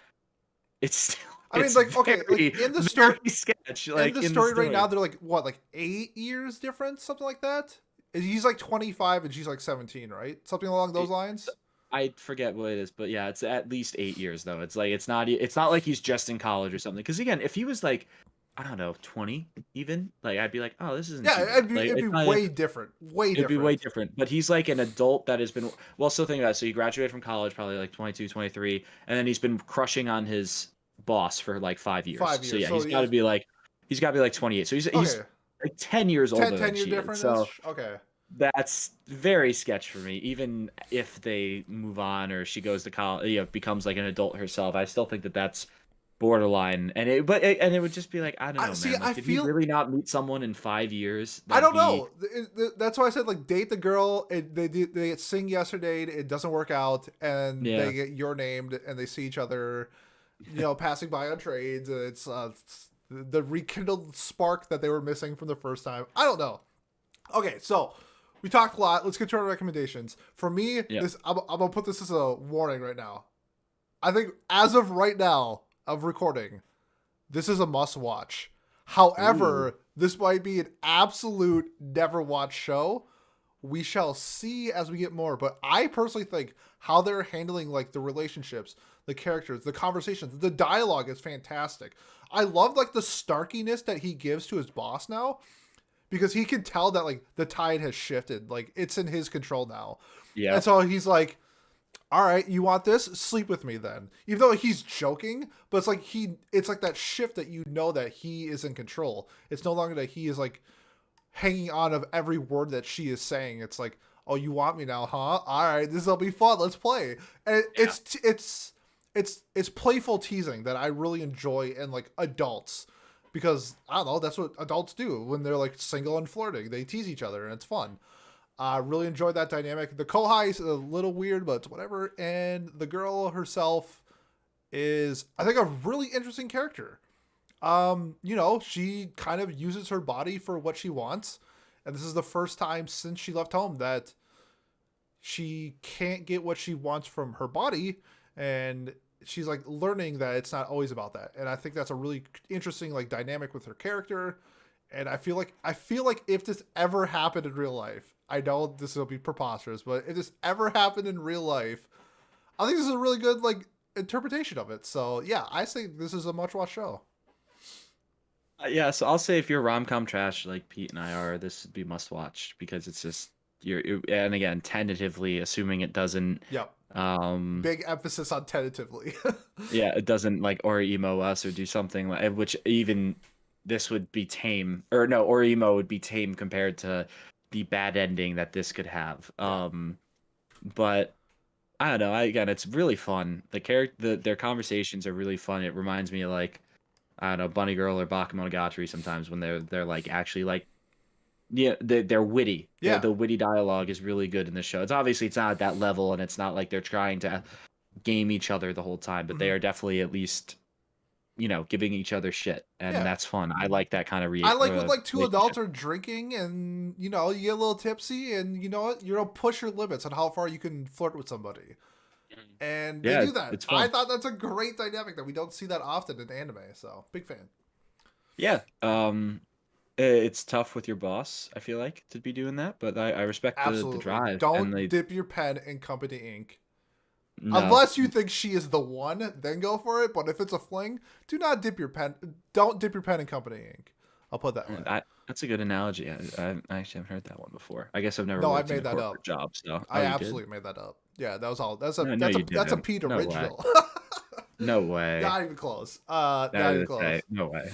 it's still I mean, it's like, okay, like very very sketch in like the in the story right now, story. they're like what, like 8 years difference, something like that. He's like 25 and she's like 17, right? Something along those It- lines. I forget what it is, but yeah, it's at least 8 years though. It's like it's not like he's just in college or something. Because again, if he was like, I don't know, 20 even, like I'd be like, oh, this isn't too Yeah, bad. Like it'd be it's not. way different, way It'd be way different. different. But he's like an adult that has been, well, so think about it. So he graduated from college probably like 22, 23, and then he's been crushing on his boss for like 5 years. 5 years. So yeah, So yeah, he's got to be like 28. So he's okay, like 10 years 10, older than 10 year she is. difference So ish. Okay. that's very sketch for me. Even if they move on or she goes to college, becomes like an adult herself, I still think that's borderline. And it would just be like, I don't know, See. man. I Like, did he feel. really not meet someone in 5 years I that don't he? know. That's why I said like date the girl. They sing yesterday. It doesn't work out, and Yeah. they get your named, and they see each other, passing by on trades. And it's the rekindled spark that they were missing from the first time. I don't know. Okay, so we talked a lot. Let's get to our recommendations. For me, Yeah. I'm gonna put this as a warning right now. I think as of right now of recording, this is a must watch. Ooh. However, this might be an absolute never watch show. We shall see as we get more. But I personally think how they're handling like the relationships, the characters, the conversations, the dialogue is fantastic. I love like the snarkiness that he gives to his boss now, because he can tell that like the tide has shifted, like it's in his control now. Yeah. And so he's like, all right, you want this? Sleep with me then. Even though he's joking, but it's like it's like that shift that you know that he is in control. It's no longer that he is like hanging on of every word that she is saying. It's like, oh, you want me now, huh? All right, this will be fun. Let's play. And Yeah. it's playful teasing that I really enjoy in like adults, because I don't know, that's what adults do when they're like single and flirting. They tease each other and it's fun. I really enjoyed that dynamic. The Kohai is a little weird, but it's whatever. And the girl herself is, I think, a really interesting character. She kind of uses her body for what she wants. And this is the first time since she left home that she can't get what she wants from her body. And she's like learning that it's not always about that. And I think that's a really interesting like dynamic with her character. And I feel like if this ever happened in real life, I know this will be preposterous, but if this ever happened in real life, I think this is a really good like interpretation of it. So yeah, I think this is a much watched show. Yeah, so I'll say if you're rom-com trash like Pete and I are, this would be must watch because it's just and again, tentatively assuming it doesn't Yep. um Big emphasis on tentatively. yeah, it doesn't like or emo us or do something like which even this would be tame or no, or emo would be tame compared to the bad ending that this could have. Yeah. But I don't know. Again, it's really fun. Their conversations are really fun. It reminds me of like I don't know, Bunny Girl or Bakemonogatari sometimes when they're like actually like yeah, they're witty. Yeah. The witty dialogue is really good in the show. It's not at that level, and it's not like they're trying to game each other the whole time, but they are definitely at least giving each other shit, and Yeah. that's fun. I like that kind of I like when like two relationship. adults are drinking and you get a little tipsy and you know what, push your limits on how far you can flirt with somebody. And they Yeah, do that. it's I fun. thought that's a great dynamic that we don't see that often in anime. So big fan. Yeah. It's tough with your boss, I feel like, to be doing that, but I respect the Absolutely. drive and Don't they dip your pen in Company Ink. no. Unless you think she is the one, then go for it. But if it's a fling, do not dip your pen. Don't dip your pen in Company Ink. I'll put that way. That's a good analogy. I actually haven't heard that one before. I guess I've never No, I worked in made a that up. corporate job, so I oh, you did? absolutely made that up. Yeah, that was all. No, you That's a didn't. Pete No way. original. No way. Not even close. That Not even is close. no way.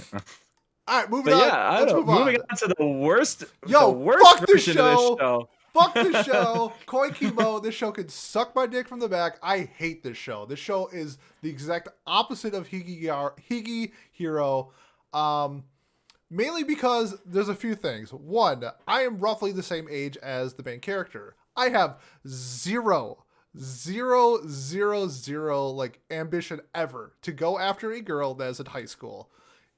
All right, moving But on. yeah, I Let's don't move know. Moving on. on to the Yo, worst fuck this version of this show. show. Fuck this show. Koikimo, this show can suck my dick from the back. I hate this show. This show is the exact opposite of Higehiro. Mainly because there's a few things. One, I am roughly the same age as the main character. I have zero like ambition ever to go after a girl that is in high school.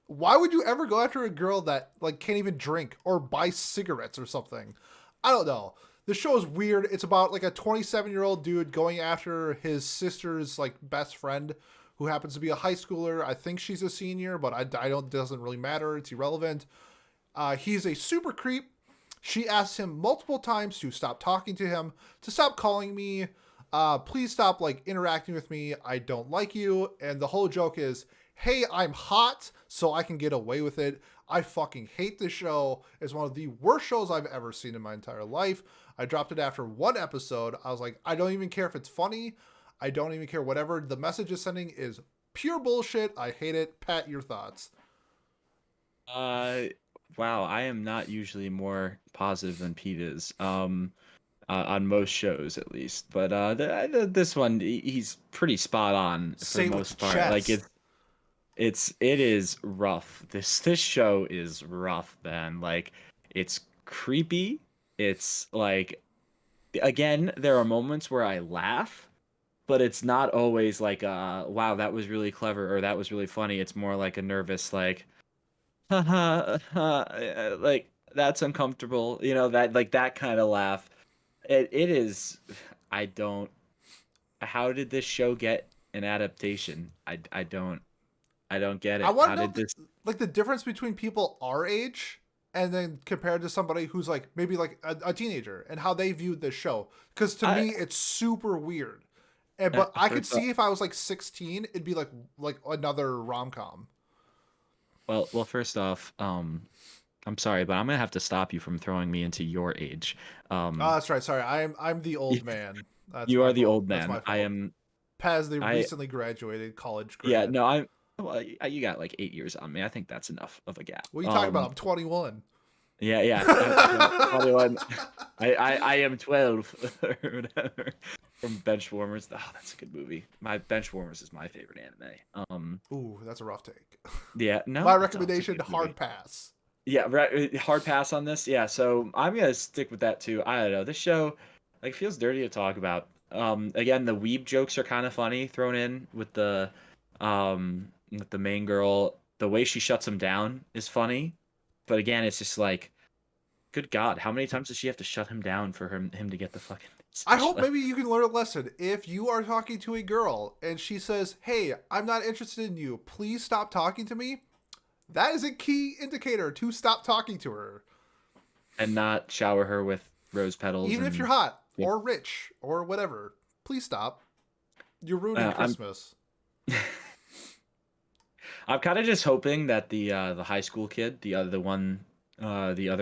Why would you ever go after a girl that like can't even drink or buy cigarettes or something? I don't know. The show is weird. It's about like a 27-year-old dude going after his sister's like best friend who happens to be a high schooler. I think she's a senior, but I don't, doesn't really matter. It's irrelevant. He's a super creep. She asks him multiple times to stop talking to him, to stop calling me. Please stop like interacting with me. I don't like you. And the whole joke is, hey, I'm hot, so I can get away with it. I fucking hate this show. It's one of the worst shows I've ever seen in my entire life. I dropped it after one episode. I was like, I don't even care if it's funny. I don't even care whatever the message is sending is pure bullshit. I hate it. Pat, your thoughts. Wow, I am not usually more positive than Pete is. On most shows at least, but this one he's pretty spot on for Say the it most with part. Like chest. it is rough. This show is rough, man. Like it's creepy. It's like again, there are moments where I laugh, but it's not always like wow, that was really clever or that was really funny. It's more like a nervous like haha like that's uncomfortable. That like that kind of laugh. It is I don't how did this show get an adaptation? I don't get I it. want How to know did this like the difference between people our age and then compared to somebody who's like maybe like a teenager and how they viewed this show. Because to I me, it's super weird. And but I could First off, see if I was like 16, it'd be like another rom com. first off, I'm sorry, but I'm gonna have to stop you from throwing me into your age. Oh, Um, that's right. Sorry, I'm the y- old man. That's you my are the fault. old That's man. my fault. Paz, the I, recently graduated college yeah, grad. no, I'm. Well, you got like 8 years on me. I think that's enough of a gap. What are you talking about? I'm 21. Yeah, yeah. 21. I am 12 or whatever. From Benchwarmers. Oh, that's a good movie. My Benchwarmers is my favorite anime. Ooh, that's a rough take. Yeah, My no, it's a recommendation: good movie. hard pass. Yeah, right, hard pass on this. Yeah, so I'm gonna stick with that too. I don't know. This show like feels dirty to talk about. Again, the weeb jokes are kind of funny thrown in with the main girl. The way she shuts him down is funny, but again, it's just like, good God, how many times does she have to shut him down for him to get the fucking I message? hope maybe you can learn a lesson. If you are talking to a girl and she says, "Hey, I'm not interested in you. Please stop talking to me." That is a key indicator to stop talking to her. And not shower her with rose petals Even if you're and hot yeah. or rich or whatever, please stop. You're ruining I'm Christmas. I'm kind of just hoping that the high school kid, the other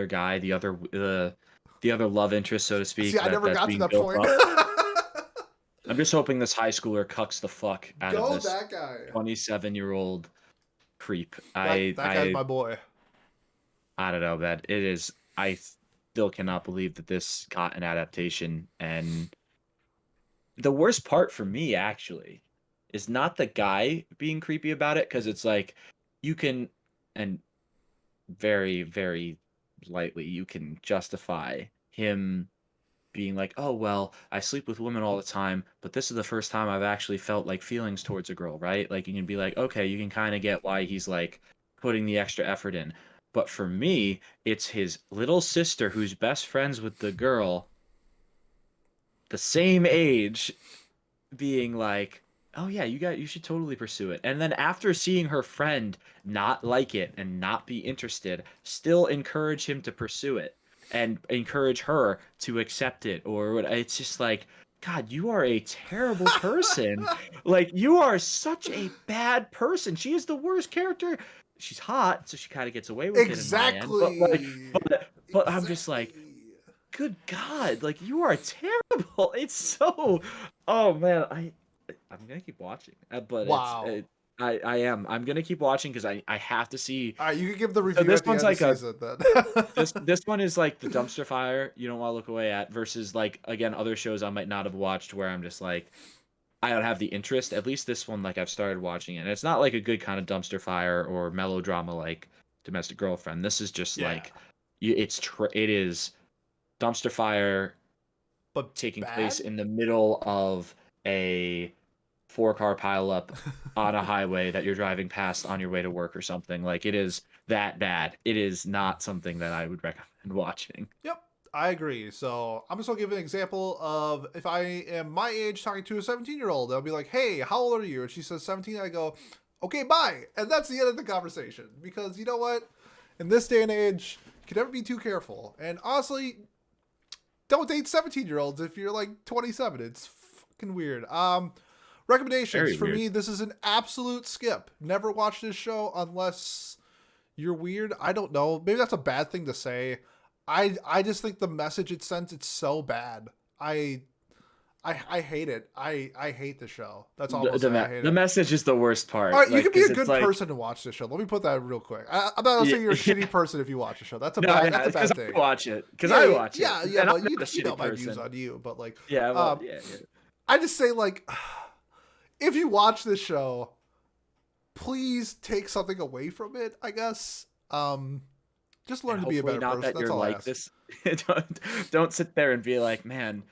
guy, the other love interest, so to See, speak, I never that's got to being that built point. up. I'm just hoping this high schooler cucks the fuck out of Go this that guy. 27-year-old creep. That guy's my boy. I don't know, man. It is. I still cannot believe that this got an adaptation. And the worst part for me, actually, is not the guy being creepy about it, because it's like you can, and very, very lightly, you can justify him being like, oh, well, I sleep with women all the time, but this is the first time I've actually felt like feelings towards a girl, right? Like, you can be like, okay, you can kind of get why he's like putting the extra effort in. But for me, it's his little sister who's best friends with the girl, the same age, being like, "Oh yeah, you should totally pursue it." And then after seeing her friend not like it and not be interested, still encourage him to pursue it and encourage her to accept it, or what. It's just like, God, you are a terrible person. Like, you are such a bad person. She is the worst character. She's hot, so she kind of gets away with it in my end. But like, Exactly. but I'm just like, Exactly. good God, like, you are terrible. It's so, oh man, I'm gonna keep watching, but Wow. I am. I'm gonna keep watching because I have to see. All right, you can give the So review this at the end one's of the like a season then. this one is like the dumpster fire you don't want to look away at, versus like, again, other shows I might not have watched where I'm just like, I don't have the interest. At least this one, like, I've started watching it. And it's not like a good kind of dumpster fire or melodrama like Domestic Girlfriend. This is just Yeah, like, it is dumpster fire but taking place bad. in the middle of a four-car pileup on a highway that you're driving past on your way to work or something. Like, it is that bad. It is not something that I would recommend watching. Yep, I agree. So I'm just gonna give an example of if I am my age talking to a 17-year-old, I'll be like, "Hey, how old are you?" And she says 17. I go, "Okay, bye," and that's the end of the conversation. Because you know what? In this day and age, you can never be too careful. And honestly, don't date 17-year-olds if you're like 27. It's fucking weird. Recommendations Very for weird. me. This is an absolute skip. Never watch this show unless you're weird. I don't know. Maybe that's a bad thing to say. I just think the message it sends, it's so bad. I hate it. I hate the show. That's all I'm gonna say. I hate The it. message is the worst All part. right, you Like, can be a because it's good like, person to watch this show. Let me put that real quick. I'm not yeah, saying you're a yeah. shitty person if you watch the show. That's a No, bad. yeah, That's a it's because bad I thing. watch it. Because Yeah, I watch it, yeah. and I'm But not a you know shitty my views person. on you. But like, Yeah, well, yeah, yeah. I just say like, if you watch this show, please take something away from it. I guess. Just And learn to be a hopefully better not person. that That's you're all I like ask. this. Don't sit there and be like, man,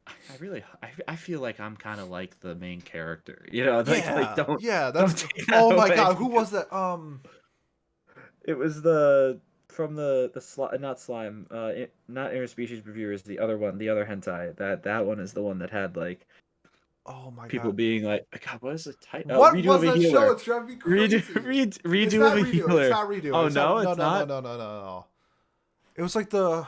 I really, I feel like I'm kind of like the main character. Like, Yeah, yeah. don't That's. take that Oh my away, god, who was because that? it was the from the slime, not slime, not interspecies reviewers, the other one, the other hentai. That one is the one that had like Oh my people god, being like, God, what is the title? Oh, what redo of was a that show? healer. It's driving me Redo, crazy. It's redo of not a redo. It's healer. not redo. Oh It's not. no, No, it's no, no, not. no, no, no, no. It was like the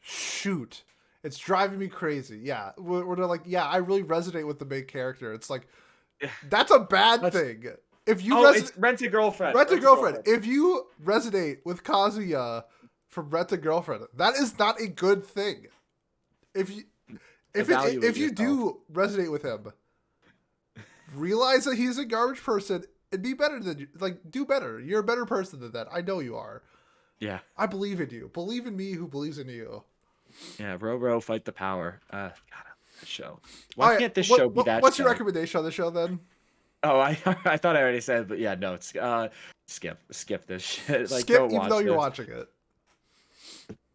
shoot. It's driving me crazy. Yeah, where they're like, yeah, I really resonate with the main character. It's like that's a bad thing. If you it's Rent a Girlfriend. Rent a Girlfriend. If you resonate with Kazuya from Rent a Girlfriend, that is not a good thing. If you do resonate with him, realize that he's a garbage person and be better than you. Like, do better. You're a better person than that. I know you are. Yeah. I believe in you. Believe in me who believes in you. Yeah, row, fight the power. God, that show. Why can't this show be that What's your recommendation on the show, then? Oh, I thought I already said, but yeah, no, it's skip this shit. Like, skip, don't even watch though you're this. watching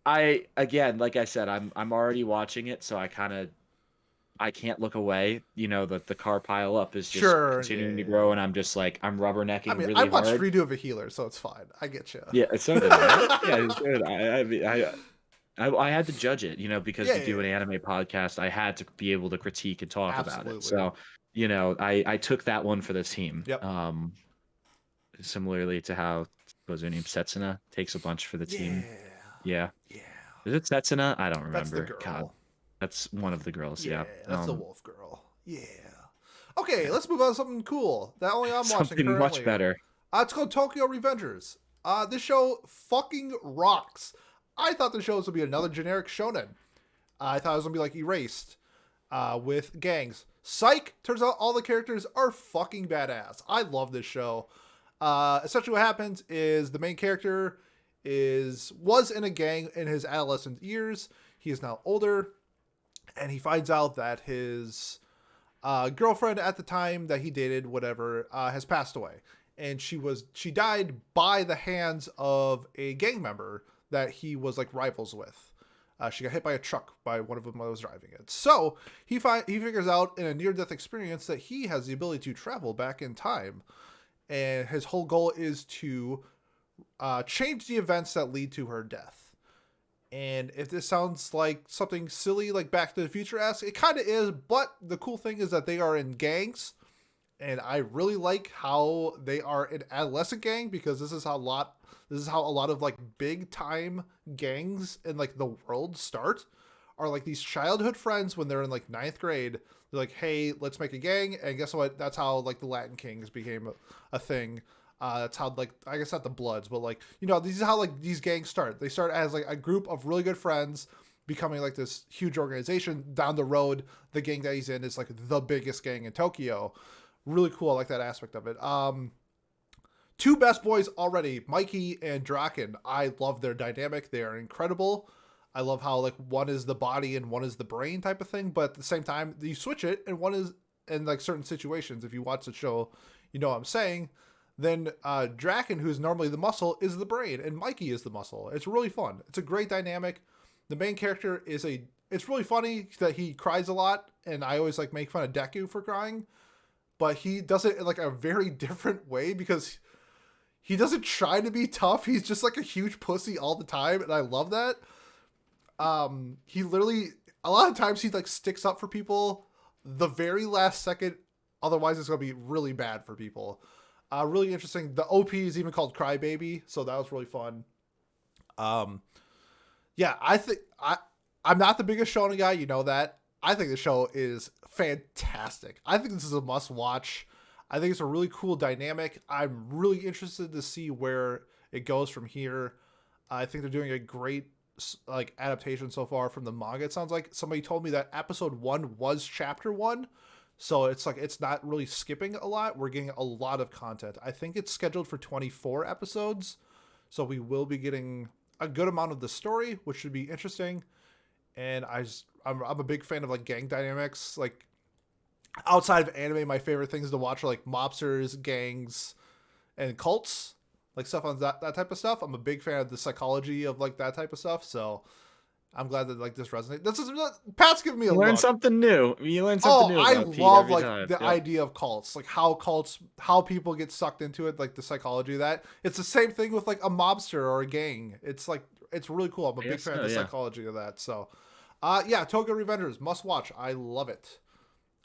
it. Again, like I said, I'm already watching it, so I can't look away. You know, the car pile up is just continuing to grow, and I'm just like, I'm rubbernecking really hard. I watched Redo of a Healer, so it's fine. I get you. Yeah, so did I. Yeah, it's good. I had to judge it, you know, because we do an anime podcast. I had to be able to critique and talk about it. So, you know, I took that one for the team. Yep. Similarly to how, what was her name, Setsuna takes a bunch for the team. Yeah. Yeah. Is it Setsuna? I don't remember. That's the girl. God, that's one of the girls. Yeah. That's the wolf girl. Yeah. Okay, let's move on to something cool that only I'm watching currently. Something much better. It's called Tokyo Revengers. This show fucking rocks. I thought the shows would be another generic shonen. I thought it was going to be like Erased with gangs. Psych! Turns out all the characters are fucking badass. I love this show. Essentially what happens is the main character was in a gang in his adolescent years. He is now older, and he finds out that his girlfriend at the time that he dated, whatever, has passed away. And she died by the hands of a gang member that he was like rivals with. She got hit by a truck by one of them while I was driving it. So he figures out in a near-death experience that he has the ability to travel back in time. And his whole goal is to change the events that lead to her death. And if this sounds like something silly, like Back to the Future-esque, it kind of is, but the cool thing is that they are in gangs, and I really like how they are an adolescent gang, because this is how a lot of like big time gangs in like the world start, are like these childhood friends when they're in like 9th grade. They're like, hey, let's make a gang, and guess what? That's how like the Latin Kings became a thing. That's how, like, I guess not the Bloods, but like, you know, this is how like these gangs start. They start as like a group of really good friends becoming like this huge organization. Down the road, the gang that he's in is like the biggest gang in Tokyo. Really cool. I like that aspect of it. Two best boys already, Mikey and Draken. I love their dynamic. They are incredible. I love how like one is the body and one is the brain type of thing, but at the same time you switch it, and one is in like certain situations. If you watch the show, you know what I'm saying. Then Draken, who's normally the muscle, is the brain, and Mikey is the muscle. It's really fun. It's a great dynamic. The main character it's really funny that he cries a lot, and I always like make fun of Deku for crying, but he does it in like a very different way, because he doesn't try to be tough. He's just like a huge pussy all the time, and I love that. He literally, a lot of times he like sticks up for people the very last second, otherwise it's going to be really bad for people. Really interesting. The OP is even called Crybaby, so that was really fun. Yeah, I think I'm not the biggest shonen guy, you know that. I think the show is fantastic. I think this is a must watch. I think it's a really cool dynamic. I'm really interested to see where it goes from here. I think they're doing a great like adaptation so far from the manga. It sounds like somebody told me that episode 1 was chapter 1. So it's like, it's not really skipping a lot. We're getting a lot of content. I think it's scheduled for 24 episodes. So we will be getting a good amount of the story, which should be interesting. And I'm a big fan of like gang dynamics. Like outside of anime, my favorite things to watch are like mobsters, gangs, and cults. Like stuff on that type of stuff. I'm a big fan of the psychology of like that type of stuff. So I'm glad that like this resonates. Pat's giving me a learn something new. You learn something new. I love like the idea of cults, like how people get sucked into it, like the psychology of that. It's the same thing with like a mobster or a gang. It's like, it's really cool. I'm a big fan of the psychology of that. So, yeah, Tokyo Revengers, must watch. I love it.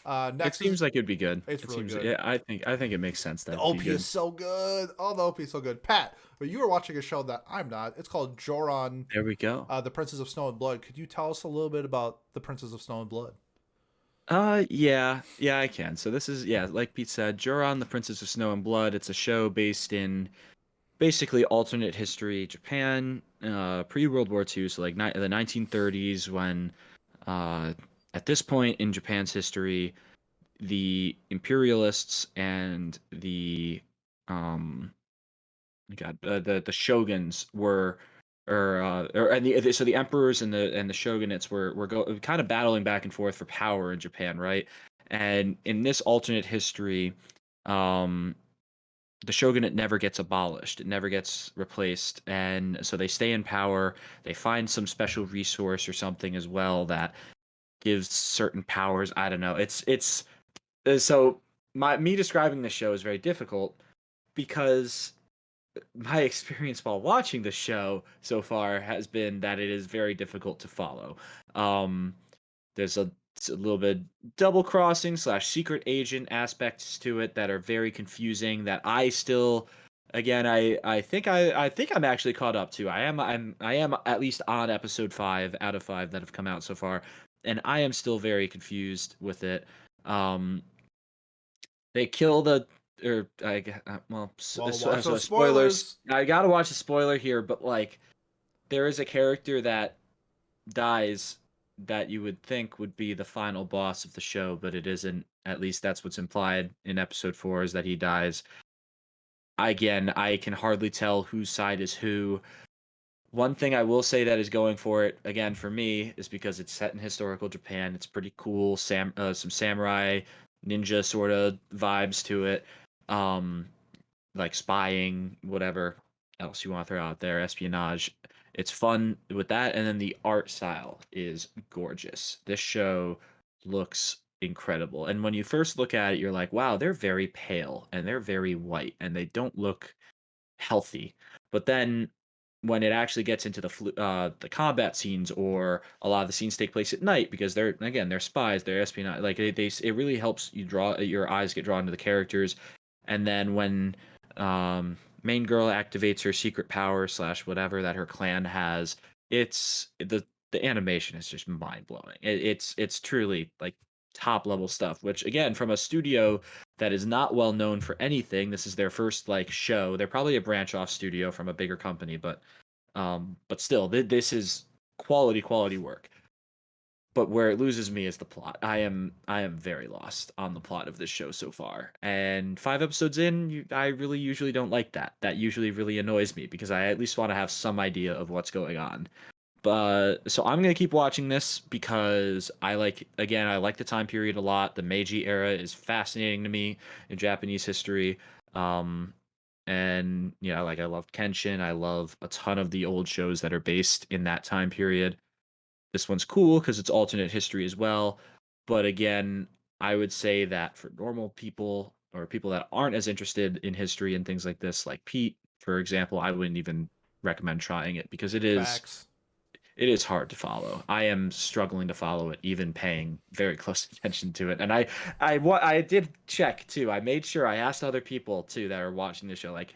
It Next is seems like it'd be good. it's It really seems, good. yeah, I think it makes sense that The it'd be OP is good. so good. Oh, the OP is so good. Pat, but you are watching a show that I'm not. It's called Joran, There we go. The Princess of Snow and Blood. Could you tell us a little bit about the Princess of Snow and Blood? Yeah, I can. So this is, yeah, like Pete said, Joran, the Princess of Snow and Blood. It's a show based in basically alternate history Japan, pre-World War II, so like the 1930s when, uh, at this point in Japan's history, the imperialists and the um God, the shoguns were, or and so the emperors and the shogunates were kind of battling back and forth for power in Japan, right? And in this alternate history, um, the shogunate never gets abolished; it never gets replaced, and so they stay in power. They find some special resource or something as well that gives certain powers. I don't know. It's so my me describing the show is very difficult because my experience while watching the show so far has been that it is very difficult to follow. Um, there's a little bit double crossing slash secret agent aspects to it that are very confusing. That I still, again, I think I'm actually caught up to. I am at least on episode 5 out of 5 that have come out so far, and I am still very confused with it. Um, they kill the or well, Well, watch so those spoilers. spoilers. I gotta watch the spoiler here, but like there is a character that dies that you would think would be the final boss of the show, but it isn't. At least that's what's implied in episode 4 is that he dies. Again, I can hardly tell whose side is who. One thing I will say that is going for it again for me is because it's set in historical Japan. It's pretty cool. Some samurai ninja sort of vibes to it. Um, like spying, whatever else you want to throw out there, espionage. It's fun with that, and then the art style is gorgeous. This show looks incredible, and when you first look at it, you're like, "Wow, they're very pale and they're very white, and they don't look healthy." But then when it actually gets into the combat scenes, or a lot of the scenes take place at night because they're spies, they're espionage. Like it really helps you draw your eyes get drawn to the characters, and then when main girl activates her secret power slash whatever that her clan has, it's the animation is just mind blowing. It's truly like top level stuff. Which again, from a studio that is not well known for anything, this is their first like show. They're probably a branch off studio from a bigger company, but still, this is quality work. But where it loses me is the plot. I am very lost on the plot of this show so far. And 5 episodes in, I really usually don't like that. That usually really annoys me because I at least want to have some idea of what's going on. But so I'm gonna keep watching this because I like the time period a lot. The Meiji era is fascinating to me in Japanese history. Um, and like I love Kenshin. I love a ton of the old shows that are based in that time period. This one's cool because it's alternate history as well. But again, I would say that for normal people or people that aren't as interested in history and things like this, like Pete, for example, I wouldn't even recommend trying it because Facts. it is hard to follow. I am struggling to follow it, even paying very close attention to it. And I did check too. I made sure I asked other people too that are watching the show, like,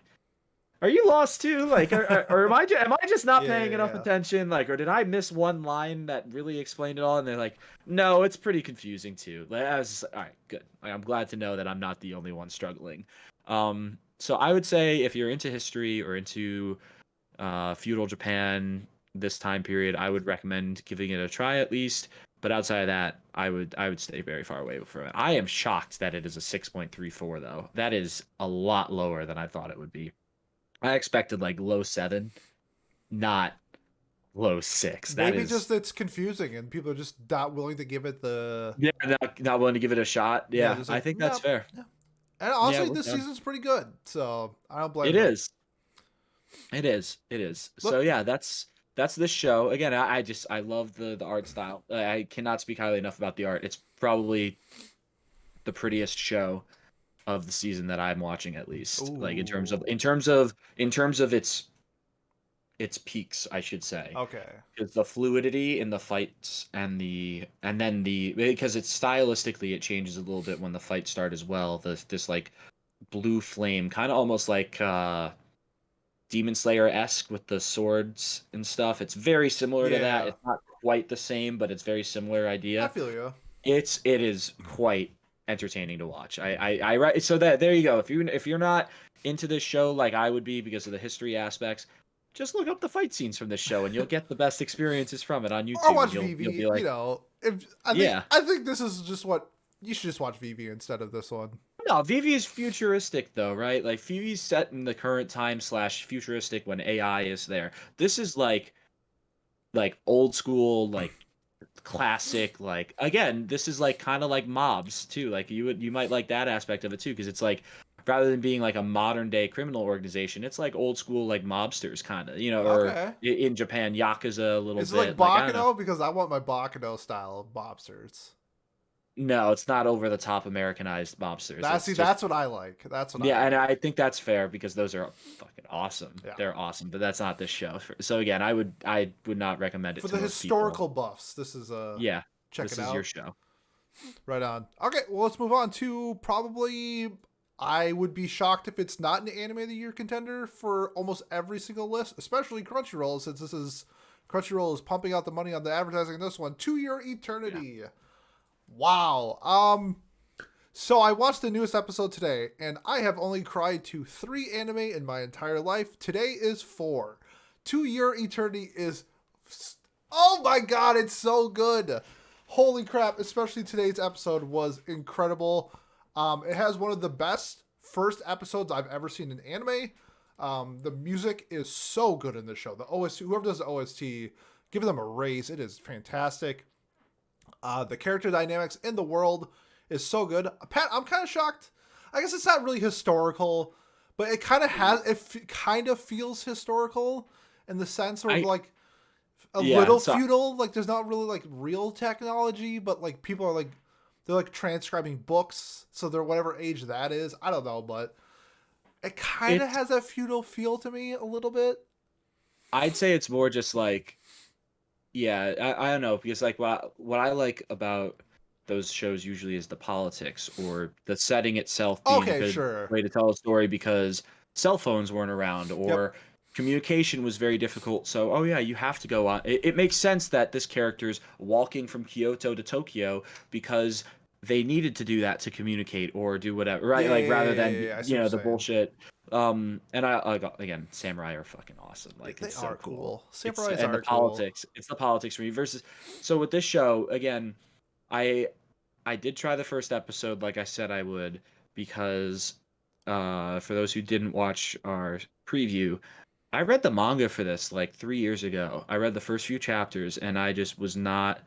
are you lost too? Like, or am I just not Yeah, paying yeah, enough yeah. attention? Like, or did I miss one line that really explained it all? And they're like, no, it's pretty confusing too. Like, I was just like, all right, good. Like, I'm glad to know that I'm not the only one struggling. So I would say if you're into history or into feudal Japan this time period, I would recommend giving it a try at least. But outside of that, I would stay very far away from it. I am shocked that it is a 6.34 though. That is a lot lower than I thought it would be. I expected like low 7, not low 6. That Maybe is, just it's confusing and people are just not willing to give it the yeah, not willing to give it a shot. yeah, Yeah, just I like think that's no. fair. Yeah. And Yeah, honestly, we're this done. season's pretty good, so I don't blame It them. is. It is. It is. So Look, yeah, that's this show. Again, I love the art style. I cannot speak highly enough about the art. It's probably the prettiest show of the season that I'm watching, at least. Like in terms of ooh, in terms of in terms of its its peaks, I should say. Okay. Because the fluidity in the fights and then the because it's stylistically it changes a little bit when the fights start as well. This like blue flame, kind of almost like Demon Slayer-esque with the swords and stuff. It's very similar to that. Yeah. It's not quite the same, but it's very similar I idea. feel you. It is quite entertaining to watch. So that there you go. If you're not into this show like I would be because of the history aspects, just look up the fight scenes from this show and you'll get the best experiences from it on Or YouTube, and watch you'll Vivy. be like, If yeah. I think this is just what you should just watch Vivy instead of this one. No, Vivi is futuristic though, right? Like Vivi's set in the current time slash futuristic when AI is there. This is like old school, like classic, like again, this is like kind of like mobs too. Like you might like that aspect of it too, because it's like rather than being like a modern day criminal organization, it's like old school like mobsters kind of, or Okay. in Japan, Yakuza a little Is it like bit. Like I don't know. Baccano? Because I want my Baccano style of mobsters. No, it's not over the top Americanized mobsters. It's just That's what I like. That's what I yeah, and like. I think that's fair because those are fucking awesome. Yeah. They're awesome, but that's not this show. So again, I would not recommend it For to the most people. historical buffs, this is Yeah, check this it is your out. show. Right on. Okay, well let's move on to probably I would be shocked if it's not an anime of the year contender for almost every single list, especially Crunchyroll, since this is Crunchyroll is pumping out the money on the advertising in this one. To Your Yeah. Eternity. Wow. So I watched the newest episode today, and I have only cried to 3 anime in my entire life. Today is 4. To Your Eternity is, oh my god, it's so good. Holy crap! Especially today's episode was incredible. It has one of the best first episodes I've ever seen in anime. The music is so good in this show. The OST, whoever does the OST, give them a raise. It is fantastic. The character dynamics in the world is so good. Pat, I'm kind of shocked. I guess it's not really historical, but it kind of kind of feels historical in the sense where I like a yeah, little so feudal. Like there's not really like real technology, but like people are like they're like transcribing books, so they're whatever age that is. I don't know, but it kind of it's has that feudal feel to me a little bit. I'd say it's more just like yeah, I don't know because like what I like about those shows usually is the politics or the setting itself being a Okay, good sure. way to tell a story because cell phones weren't around Yep. or communication was very difficult. So, oh yeah, you have to go on. It makes sense that this character's walking from Kyoto to Tokyo because they needed to do that to communicate or do whatever, right? Like rather than Yeah. I see what you're the saying. bullshit. And again, samurai are fucking awesome. Like They it's so are cool. cool. It's Samurais and the are cool. politics. It's the politics for me versus. So with this show, again, I I did try the first episode like I said I would because for those who didn't watch our preview, I read the manga for this like 3 years ago. I read the first few chapters and I just was not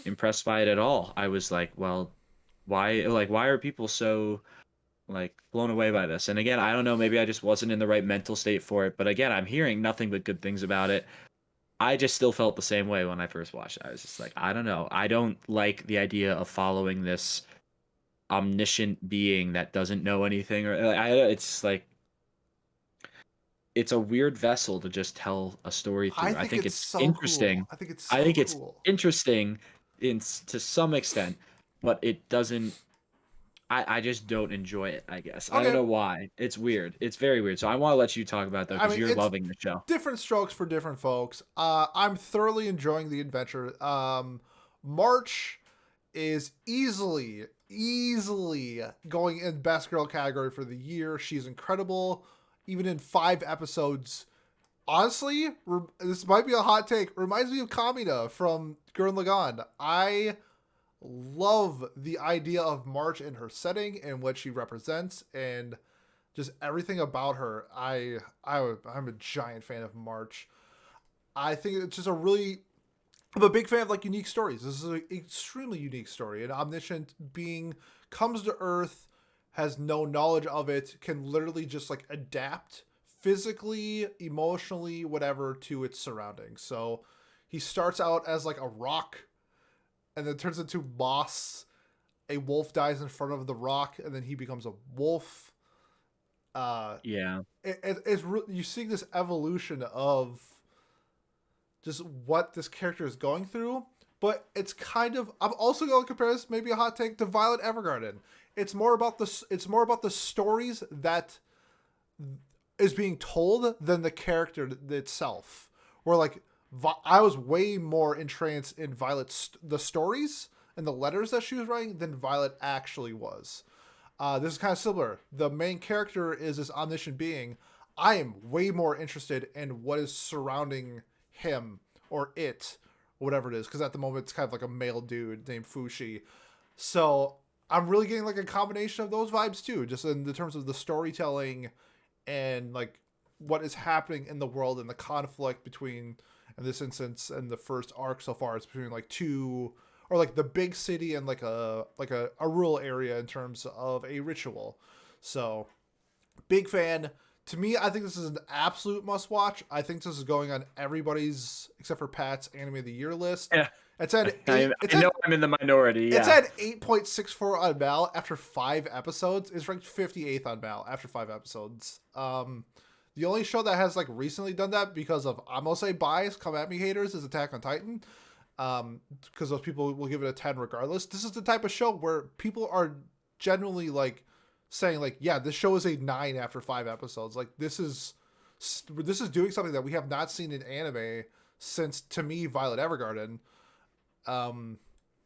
impressed by it at all. I was like, well, why are people so like blown away by this? And again, I don't know, maybe I just wasn't in the right mental state for it, but again, I'm hearing nothing but good things about it. I just still felt the same way when I first watched it. I was just like, I don't know. I don't like the idea of following this omniscient being that doesn't know anything or it's like it's a weird vessel to just tell a story I through. I think think it's it's so cool. interesting. I think it's I so think it's cool. interesting to some extent, but it doesn't I just don't enjoy it, I guess. I don't Okay. know why. It's weird. It's very weird. So I want to let you talk about it though, I because mean, you're it's loving the show. different strokes for different folks. I'm thoroughly enjoying the adventure. March is easily going in best girl category for the year. She's incredible. Even in 5 episodes, honestly, this might be a hot take. Reminds me of Kamina from Gurren Lagann. I love the idea of March and her setting and what she represents and just everything about her. I'm a giant fan of March. I think it's just a really I'm a big fan of like unique stories. This is an extremely unique story. An omniscient being comes to Earth, has no knowledge of it, can literally just like adapt physically, emotionally, whatever to its surroundings. So he starts out as like a rock and then turns into moss. A wolf dies in front of the rock and then he becomes a wolf. Yeah. You see this evolution of just what this character is going through, but it's kind of, I'm also going to compare this, maybe a hot take, to Violet Evergarden. It's more about the stories that is being told than the character itself. Where like I was way more entranced in Violet's the stories and the letters that she was writing than Violet actually was. This is kind of similar. The main character is this omniscient being. I am way more interested in what is surrounding him or it, whatever it is, because at the moment it's kind of like a male dude named Fushi. So I'm really getting like a combination of those vibes too, just in the terms of the storytelling and like what is happening in the world and the conflict between, in this instance, and the first arc so far, it's between like two, or like the big city and like a rural area in terms of a ritual. So big fan. To me, I think this is an absolute must watch. I think this is going on everybody's except for Pat's anime of the year list. Yeah. It's at I, eight. It's I at know I'm in the minority. it's Yeah. at 8.64 on Mal after 5 episodes. It's ranked 58th on Mal after 5 episodes. The only show that has like recently done that because of, I'm gonna say bias, come at me haters, is Attack on Titan. Because those people will give it a 10 regardless. This is the type of show where people are generally like saying like, yeah, this show is a 9 after 5 episodes. Like this is doing something that we have not seen in anime since, to me, Violet Evergarden.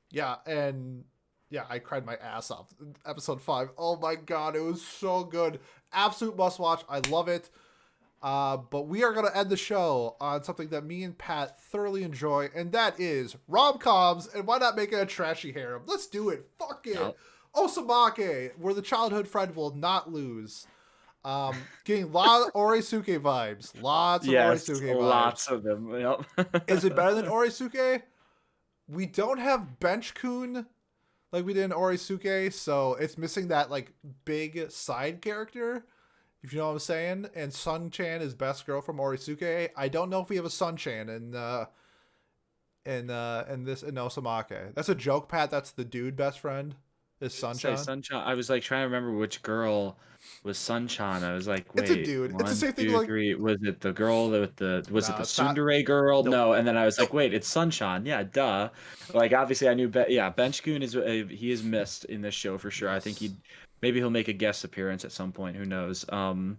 Yeah, and yeah, I cried my ass off. Episode 5. Oh my god, it was so good. Absolute must watch. I love it. But we are going to end the show on something that me and Pat thoroughly enjoy, and that is rom-coms, and why not make it a trashy harem? Let's do it. Fuck it. Yep. Osamake, where the childhood friend will not lose. Getting a lot of Orisuke vibes. Lots of Yes, Orisuke vibes. lots of them. Yep. Is it better than Orisuke? We don't have Bench-kun like we did in Orisuke, so it's missing that like big side character, if you know what I'm saying. And Sun-chan is best girl from Orisuke. I don't know if we have a Sun-chan in this in Osamake. That's a joke, Pat. That's the dude best friend is Sun-chan. Sunshine. I was like trying to remember which girl was Sunshine. I was like, wait, It's a dude. It's the same thing. Two, Like, three. Was it the girl with the? Was it no, the it's not. Tsundere girl? Nope. No. And then I was Nope. like, wait, it's Sunshine. Yeah, duh. Like obviously I knew. Yeah, Benchkun is he is missed in this show for sure. I think maybe he'll make a guest appearance at some point. Who knows? I'm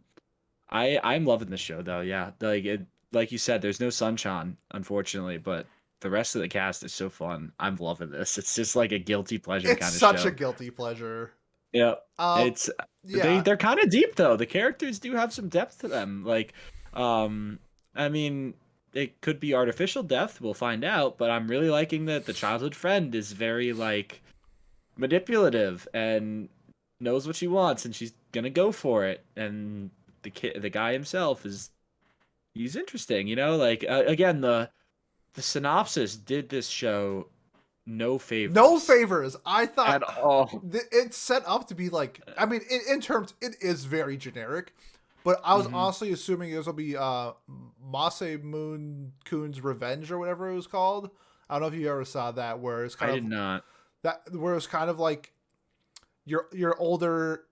loving this show though. Yeah, like you said, there's no Sunshine unfortunately, but the rest of the cast is so fun. I'm loving this. It's just like a guilty pleasure It's kind of such show. a guilty pleasure. Yeah. It's Yeah. they're kind of deep though. The characters do have some depth to them. Like I mean, it could be artificial depth, we'll find out, but I'm really liking that the childhood friend is very like manipulative and knows what she wants and she's going to go for it. And the guy himself he's interesting, you know? Like again, the synopsis did this show no favors. No favors. I thought At all. it's set up to be like, I mean, in terms, it is very generic, but I was honestly assuming it was going to be Mase Moon Kun's Revenge or whatever it was called. I don't know if you ever saw that, where it's kind I of did not. where it's kind of like you're older.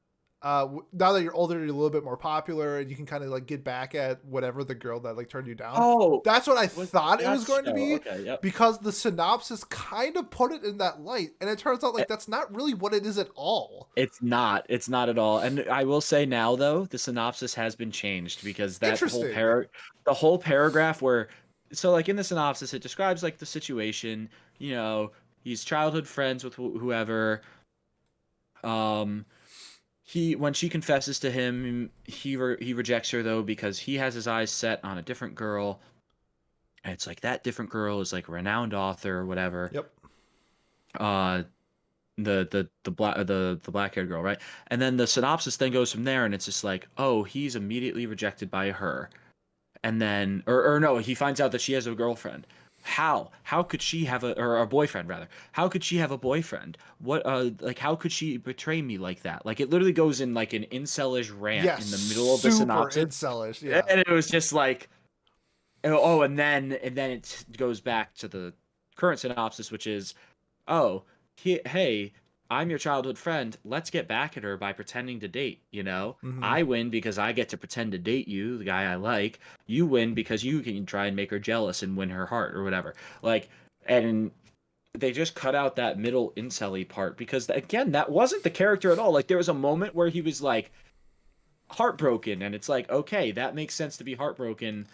Now that you're older, you're a little bit more popular, and you can kind of like get back at whatever the girl that like turned you down. Oh, that's what I thought it was going to be. Okay, yep. Because the synopsis kind of put it in that light, and it turns out like that's not really what it is at all. It's not at all. And I will say now though, the synopsis has been changed because that the whole paragraph where, so like in the synopsis, it describes like the situation, you know, he's childhood friends with whoever, when she confesses to him, he rejects her though because he has his eyes set on a different girl, and it's like that different girl is like a renowned author or whatever. Yep. The black haired girl, right? And then the synopsis then goes from there, and it's just like, oh, he's immediately rejected by her, and then or no, he finds out that she has a girlfriend. How could she have a boyfriend rather? How could she have a boyfriend? What like how could she betray me like that? Like it literally goes in like an incelish rant in the middle of the synopsis. Incelish, yeah. And it was just like, oh, and then it goes back to the current synopsis, which is, oh, hey, I'm your childhood friend. Let's get back at her by pretending to date, you know? Mm-hmm. I win because I get to pretend to date you, the guy I like. You win because you can try and make her jealous and win her heart or whatever. Like, and they just cut out that middle incel part because, again, that wasn't the character at all. Like, there was a moment where he was like heartbroken, and it's like, okay, that makes sense to be heartbroken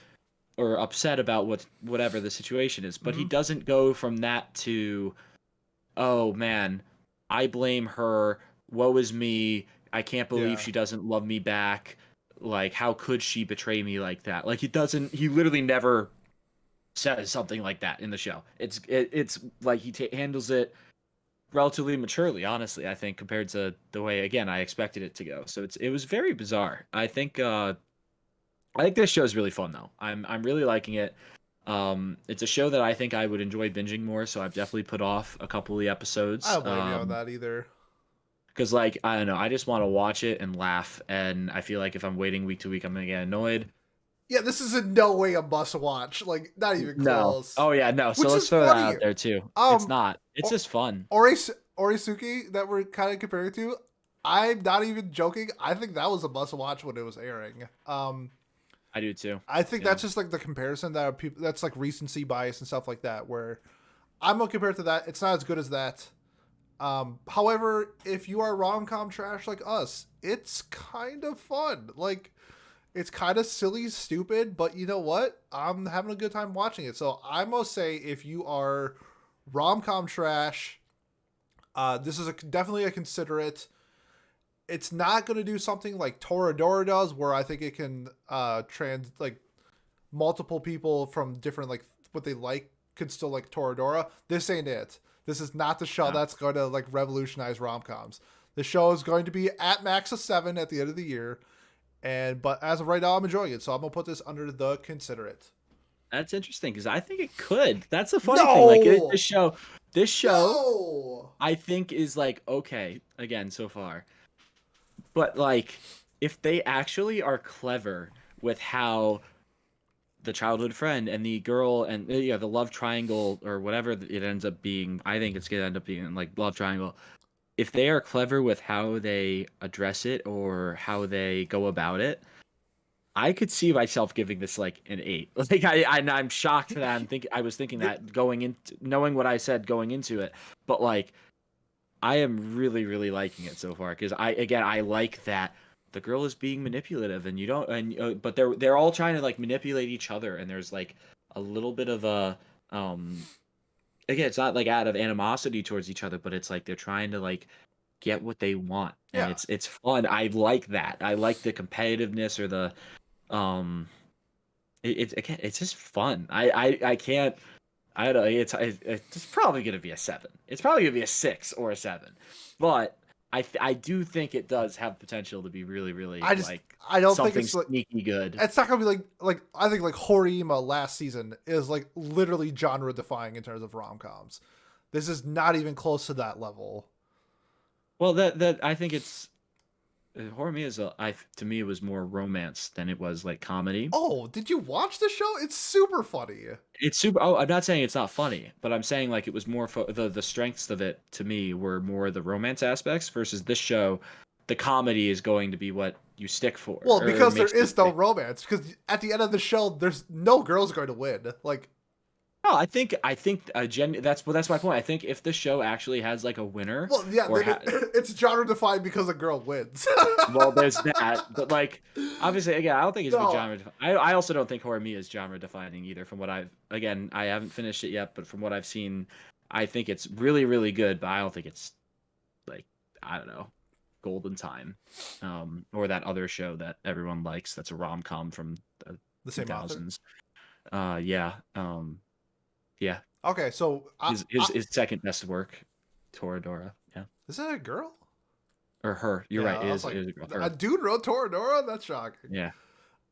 or upset about whatever the situation is. But he Mm-hmm. doesn't go from that to, oh man, I blame her. Woe is me. I can't believe Yeah. she doesn't love me back. Like, how could she betray me like that? Like, he doesn't. He literally never says something like that in the show. It's like he handles it relatively maturely, honestly. I think compared to the way, again, I expected it to go. So it was very bizarre. I think this show is really fun though. I'm really liking it. It's a show that I think I would enjoy binging more, so I've definitely put off a couple of the I episodes. don't blame you on that either. Because like I don't know, I just want to watch it and laugh, and I feel like if I'm waiting week to week, I'm gonna get annoyed. Yeah, this is in no way a must watch. Like, not even No. close. Oh yeah, no. So Which let's is throw that funny. out there too. It's Um, not. It's o- just fun. Orisuke that we're kind of comparing to. I'm not even joking. I think that was a must watch when it was airing. I do too. I think Yeah. that's just like the comparison that people. That's like recency bias and stuff like that. Where I'm gonna compare it to that. It's not as good as that. However, if you are rom com trash like us, it's kind of fun. Like, it's kind of silly, stupid, but you know what? I'm having a good time watching it. So I must say, if you are rom com trash, this is definitely a considerate. It's not going to do something like Toradora does, where I think it can like multiple people from different like what they like could still like Toradora. This ain't it. This is not the show Yeah. that's going to like revolutionize rom coms. The show is going to be at max a 7 at the end of the year, and but as of right now, I'm enjoying it, so I'm gonna put this under the considerate. That's interesting because I think it could. That's the funny thing. Like No, this show, no. I think is like okay again so far. But like, if they actually are clever with how the childhood friend and the girl and yeah, the love triangle or whatever it ends up being, I think it's gonna end up being like love triangle. If they are clever with how they address it or how they go about it, I could see myself giving this like an 8. Like I'm shocked that I was thinking that going into knowing what I said going into it, but like I am really, really liking it so far because I like that the girl is being manipulative and you don't but they're all trying to like manipulate each other and there's like a little bit of a um again it's not like out of animosity towards each other but it's like they're trying to like get what they want and Yeah, it's fun. I like that. I like the competitiveness or the um it's again it's just fun. I can't I don't know. It's probably going to be a 7. It's probably going to be a 6 or a 7. But I do think it does have potential to be really, really I just like I don't think something it's like sneaky good. it's not gonna be like I think like Horima last season is like literally genre defying in terms of rom coms. This is not even close to that level. Well, that I think it's Horror Me is to me it was more romance than it was like comedy. Oh, did you watch the show? It's super funny. It's super. Oh, I'm not saying it's not funny, but I'm saying like it was more the strengths of it to me were more the romance aspects versus this show. The comedy is going to be what you stick for Well, or because there makes you is no stick. romance. Because at the end of the show, there's no girl's going to win. Like, No, I think that's my point. I think if the show actually has like a winner well, yeah, or then it's genre defined because a girl wins. well, there's that, but like obviously again, I don't think it's gonna be No, genre. I also don't think horror me is genre defining either. From what I've again, I haven't finished it yet, but from what I've seen, I think it's really really good. But I don't think it's like I don't know, Golden Time, or that other show that everyone likes. That's a rom com from the the two same author. thousands. Yeah, yeah. Okay, so His second best work, Toradora. Yeah, is that a girl? or her. You're Yeah, right. I was It like, is a girl. a Her. dude wrote Toradora. That's shocking. Yeah.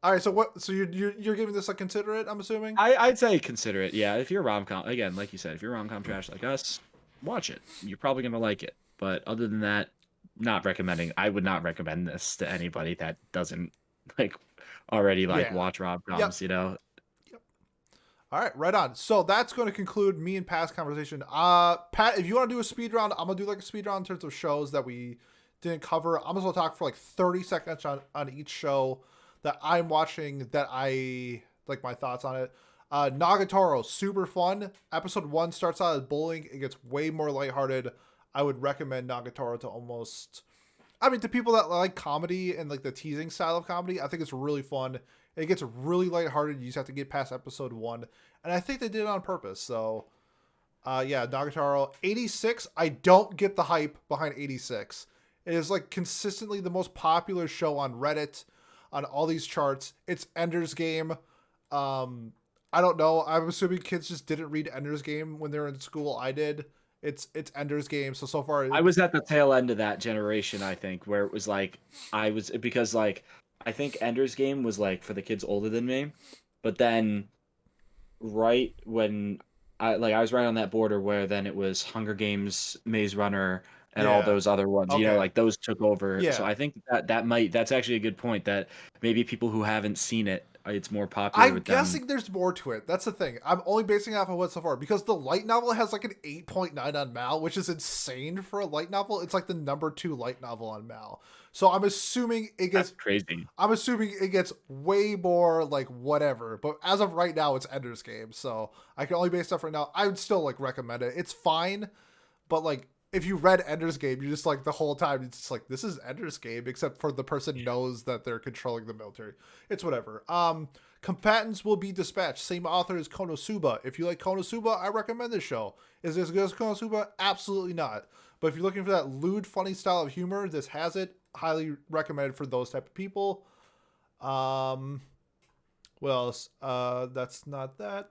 All right, so what? So you're giving this a considerate? I'm assuming. I'd say consider it. Yeah, if you're rom com again, like you said, if you're rom com trash like us, watch it. You're probably gonna like it. But other than that, not recommending. I would not recommend this to anybody that doesn't like already like Yeah. watch rom Yep. coms. You know. Yep. All right, right on. So that's going to conclude me and Pat's conversation. Pat, if you want to do a speed round, I'm gonna do like a speed round in terms of shows that we didn't cover. I'm just gonna talk for like 30 seconds on each show that I'm watching that I like my thoughts on it. Nagatoro, super fun. Episode 1 starts out as bullying. It gets way more lighthearted. I would recommend Nagatoro to almost, I mean, to people that like comedy and like the teasing style of comedy, I think it's really fun. It gets really lighthearted. You just have to get past episode 1. And I think they did it on purpose. So, yeah, Nagatoro. 86, I don't get the hype behind 86. It is like consistently the most popular show on Reddit, on all these charts. It's Ender's Game. I don't know. I'm assuming kids just didn't read Ender's Game when they were in school. I did. It's Ender's Game. So far, I was at the tail end of that generation, I think, where it was like because like I think Ender's Game was like for the kids older than me, but then right when I was right on that border where then it was Hunger Games, Maze Runner, and all yeah. those other ones, Okay. like those took over. So Yeah. I think that's actually a good point that maybe people who haven't seen it, it's more popular I'm with them. guessing there's more to it. That's the thing. I'm only basing it off of what so far because the light novel has like an 8.9 on Mal, which is insane for a light novel. It's like the number 2 light novel on Mal. So I'm assuming it That's gets crazy. way more like whatever. But as of right now, it's Ender's Game. So I can only base stuff right now. I would still like recommend it. It's fine, but like if you read Ender's Game, you just like the whole time it's just like this is Ender's Game, except for the person knows that they're controlling the military. It's whatever. Combatants will be dispatched. Same author as Konosuba. If you like Konosuba, I recommend this show. Is it as good as Konosuba? Absolutely not. But if you're looking for that lewd, funny style of humor, this has it. Highly recommended for those type of people. What else? That's not that.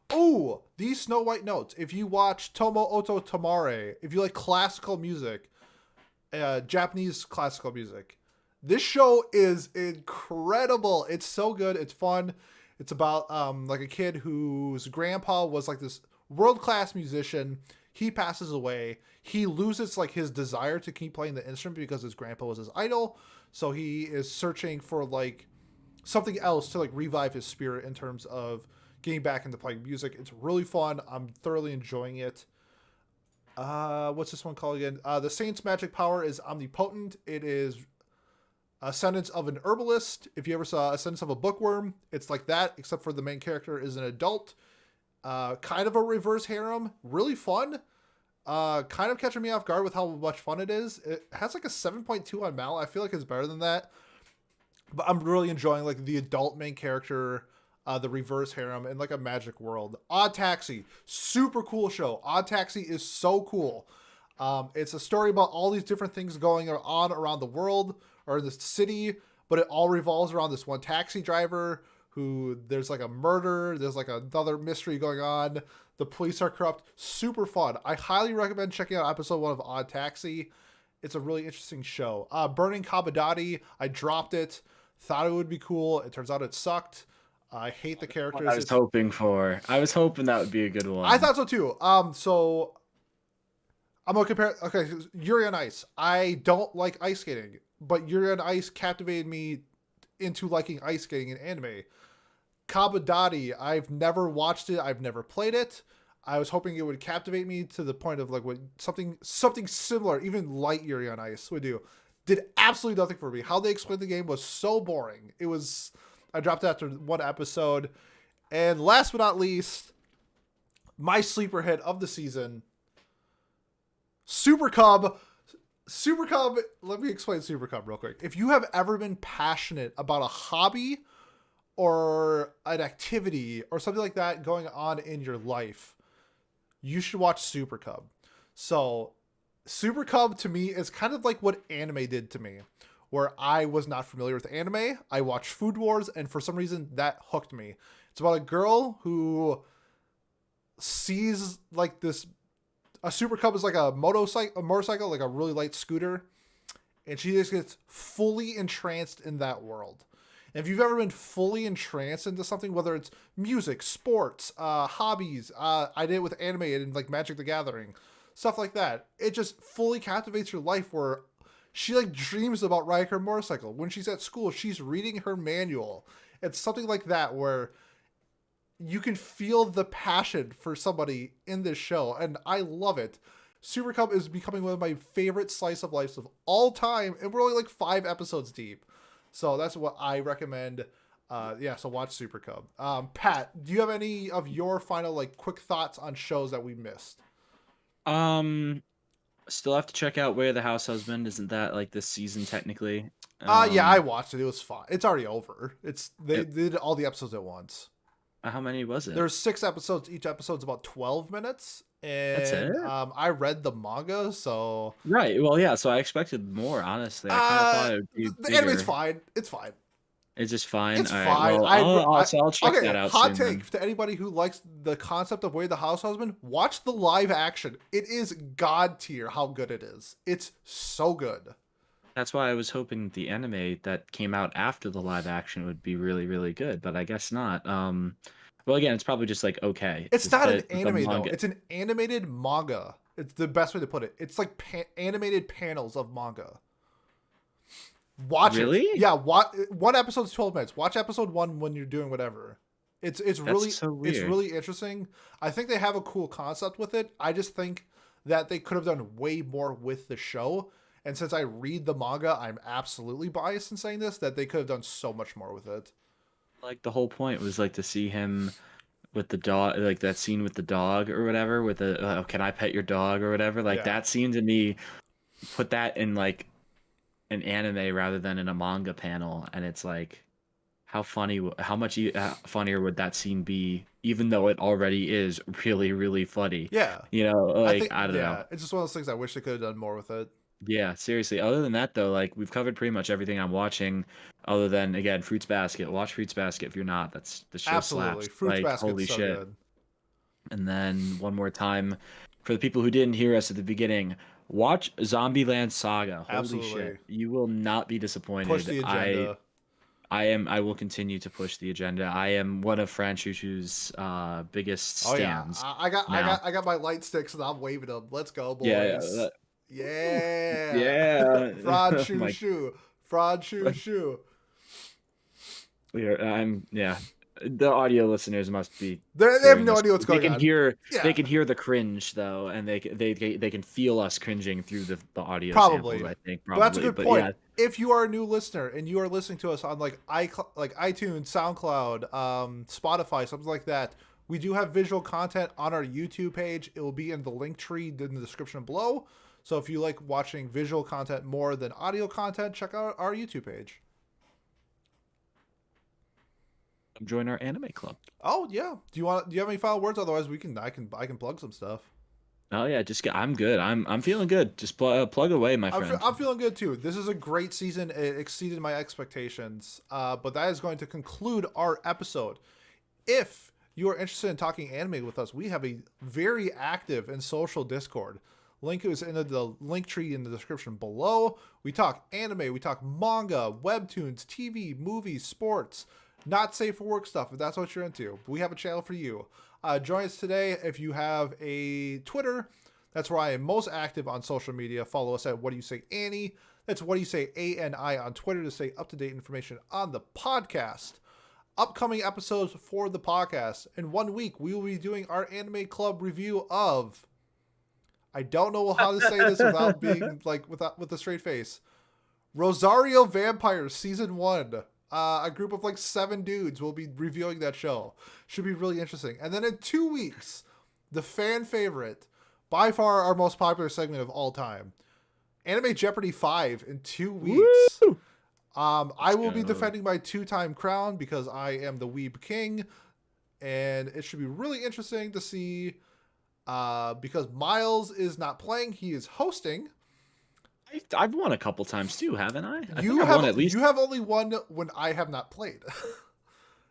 Oh, these Snow White notes. If you watch Tomo Oto Tamare, if you like classical music, Japanese classical music, this show is incredible. It's so good. It's fun. It's about like a kid whose grandpa was like this world-class musician. He passes away. He loses like his desire to keep playing the instrument because his grandpa was his idol. So he is searching for like something else to like revive his spirit in terms of getting back into playing music. It's really fun. I'm thoroughly enjoying it. What's this one called again? The Saint's magic power is omnipotent. It is Ascendance of an herbalist. If you ever saw Ascendance of a bookworm, it's like that, except for the main character is an adult. Kind of a reverse harem. Really fun. Kind of catching me off guard with how much fun it is. It has like a 7.2 on Mal. I feel like it's better than that. But I'm really enjoying like the adult main character, the reverse harem, and like a magic world. Odd Taxi, super cool show. Odd Taxi is so cool. It's a story about all these different things going on around the world or in this city, but it all revolves around this one taxi driver who there's like a murder, there's like another mystery going on. The police are corrupt. Super fun. I highly recommend checking out episode 1 of Odd Taxi. It's a really interesting show. Burning Kabadati, I dropped it. Thought it would be cool. It turns out it sucked. I hate the characters. I was hoping for. I was hoping that would be a good one. I thought so too. So I'm gonna compare. Okay, Yuri on Ice. I don't like ice skating, but Yuri on Ice captivated me into liking ice skating in anime. Kabadati, I've never watched it. I've never played it. I was hoping it would captivate me to the point of like what something similar, even light Yuri on Ice would do. Did absolutely nothing for me. How they explained the game was so boring. It was. I dropped it after 1 episode. And last but not least, my sleeper hit of the season, Super Cub. Super Cub, let me explain Super Cub real quick. If you have ever been passionate about a hobby or an activity or something like that going on in your life, you should watch Super Cub. So, Super Cub to me is kind of like what anime did to me, where I was not familiar with anime. I watched Food Wars, and for some reason that hooked me. It's about a girl who sees like this. A Super Cub is like a motorcycle, like a really light scooter, and she just gets fully entranced in that world. And if you've ever been fully entranced into something, whether it's music, sports, hobbies, I did it with anime and like Magic the Gathering, stuff like that. It just fully captivates your life where she like dreams about riding her motorcycle. When she's at school, she's reading her manual. It's something like that where you can feel the passion for somebody in this show, and I love it. Super Cub is becoming one of my favorite slice of life of all time, and we're only like 5 episodes deep. So that's what I recommend. Yeah, so watch Super Cub. Pat, do you have any of your final like quick thoughts on shows that we missed? Um, Still have to check out Where the House Husband. Isn't that like this season technically? Yeah, I Um, watched it. It was fun. It's already over. They it, did all the episodes at once. how many was it? There's 6 episodes. Each episode's about 12 minutes, That's it? and I read the manga, so Right. Well, yeah. So I expected more. Honestly, I kind of uh, thought it would be the anime's bigger. fine. It's fine. It's just fine. It's All right. fine. Well, I'll check Okay. that out Hot soon take then. to anybody who likes the concept of Way the House Husband. Watch the live action. It is god tier. How good it is. It's so good. That's why I was hoping the anime that came out after the live action would be really, really good, but I guess not. Well, again, it's probably just like okay, It's not an but the anime though. manga. It's an animated manga. It's the best way to put it. It's like animated panels of manga. Watch it. Really? Yeah, one episode's 12 minutes. Watch episode 1 when you're doing whatever. It's That's really so it's weird. really interesting. I think they have a cool concept with it. I just think that they could have done way more with the show. And since I read the manga, I'm absolutely biased in saying this that they could have done so much more with it. Like the whole point was like to see him with the dog, like that scene with the dog or whatever, with the can I pet your dog or whatever. Like Yeah. that scene to me, put that in like an anime rather than in a manga panel, and it's like how funny, how much funnier would that scene be, even though it already is really, really funny. Yeah. You know, I like think I don't know. yeah, it's just one of those things I wish they could have done more with it. Yeah, seriously. Other than that, though, like we've covered pretty much everything I'm watching. Other than again, Fruits Basket. Watch Fruits Basket if you're not. That's the show Absolutely. slaps. Fruits Like Basket's holy so shit. good. And then one more time, for the people who didn't hear us at the beginning, watch Zombieland Saga. Holy shit, Absolutely. you will not be Push disappointed. the agenda. I will continue to push the agenda. I am one of Fran Chushu's biggest Oh yeah, stands I now. I got my light sticks and I'm waving them. Let's go, Yeah, yeah, boys. Yeah, yeah. fraud Oh shoe my, shoe, fraud shoe shoe. I'm yeah. The audio listeners must be They have hearing no us. idea what's They going can on. hear Yeah, the cringe though, and they can feel us cringing through the audio samples. probably. I think But that's a probably, good but point. yeah, If you are a new listener and you are listening to us on like like iTunes, SoundCloud, Spotify, something like that, we do have visual content on our YouTube page. It will be in the link tree in the description below. So if you like watching visual content more than audio content, check out our YouTube page. join our anime club. Oh yeah. Do you have any final words? Otherwise, I can plug some stuff. Oh yeah, just get. I'm good. I'm feeling good. Just plug away, my friend. I'm feeling good too. This is a great season. It exceeded my expectations. But that is going to conclude our episode. If you are interested in talking anime with us, we have a very active and social Discord. Link is in the link tree in the description below. We talk anime, we talk manga, webtoons, TV, movies, sports, not safe for work stuff if that's what you're into. We have a channel for you. Join us today if you have a Twitter. That's where I am most active on social media. Follow us at What Do You Say Annie. That's What Do You Say ANI on Twitter to stay up to date information on the podcast. Upcoming episodes for the podcast. In 1 week, we will be doing our anime club review of. I don't know how to say this without being like with a straight face. Rosario Vampires season 1. A group of like 7 dudes will be reviewing that show. Should be really interesting. And then in 2 weeks, the fan favorite, by far our most popular segment of all time, Anime Jeopardy 5 in 2 weeks. Woo! I will be go. defending my 2-time crown because I am the Weeb King, and it should be really interesting to see. Because Miles is not playing, he is hosting. I've won a couple times too, haven't I? I You think I've have won at least, you have only won when I have not played.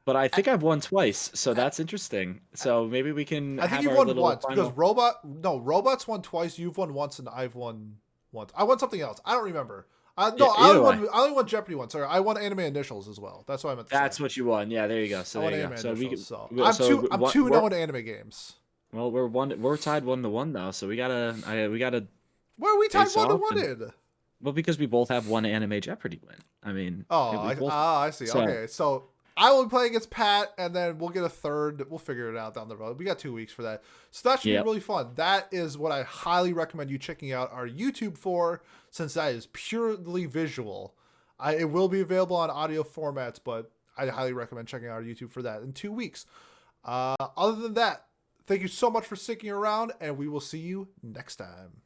but I think I've won twice, so that's interesting. So maybe we can I think have you've our won little once because final. Robots won twice. You've won once, and I've won once. I won something else. I don't remember. Yeah, No, either way, I only won Jeopardy once. Sorry, I won Anime Initials as well. That's what I meant to say. that's what you won. Yeah, there you go. I So won there you go. Anime So we Initials. So so I'm what 2-0 in anime games. well we're tied 1-1 though. So we gotta Where are we tied face 1 to off 1 and in? well because we both have one Anime Jeopardy win. I mean, Oh, we both I see. so Okay, so I will be playing against Pat, and then we'll get a third. We'll figure it out down the road. We got 2 weeks for that. So that should be Yep. really fun. That is what I highly recommend you checking out our YouTube for, since that is purely visual. It will be available on audio formats, but I highly recommend checking out our YouTube for that in 2 weeks. Other than that, thank you so much for sticking around, and we will see you next time.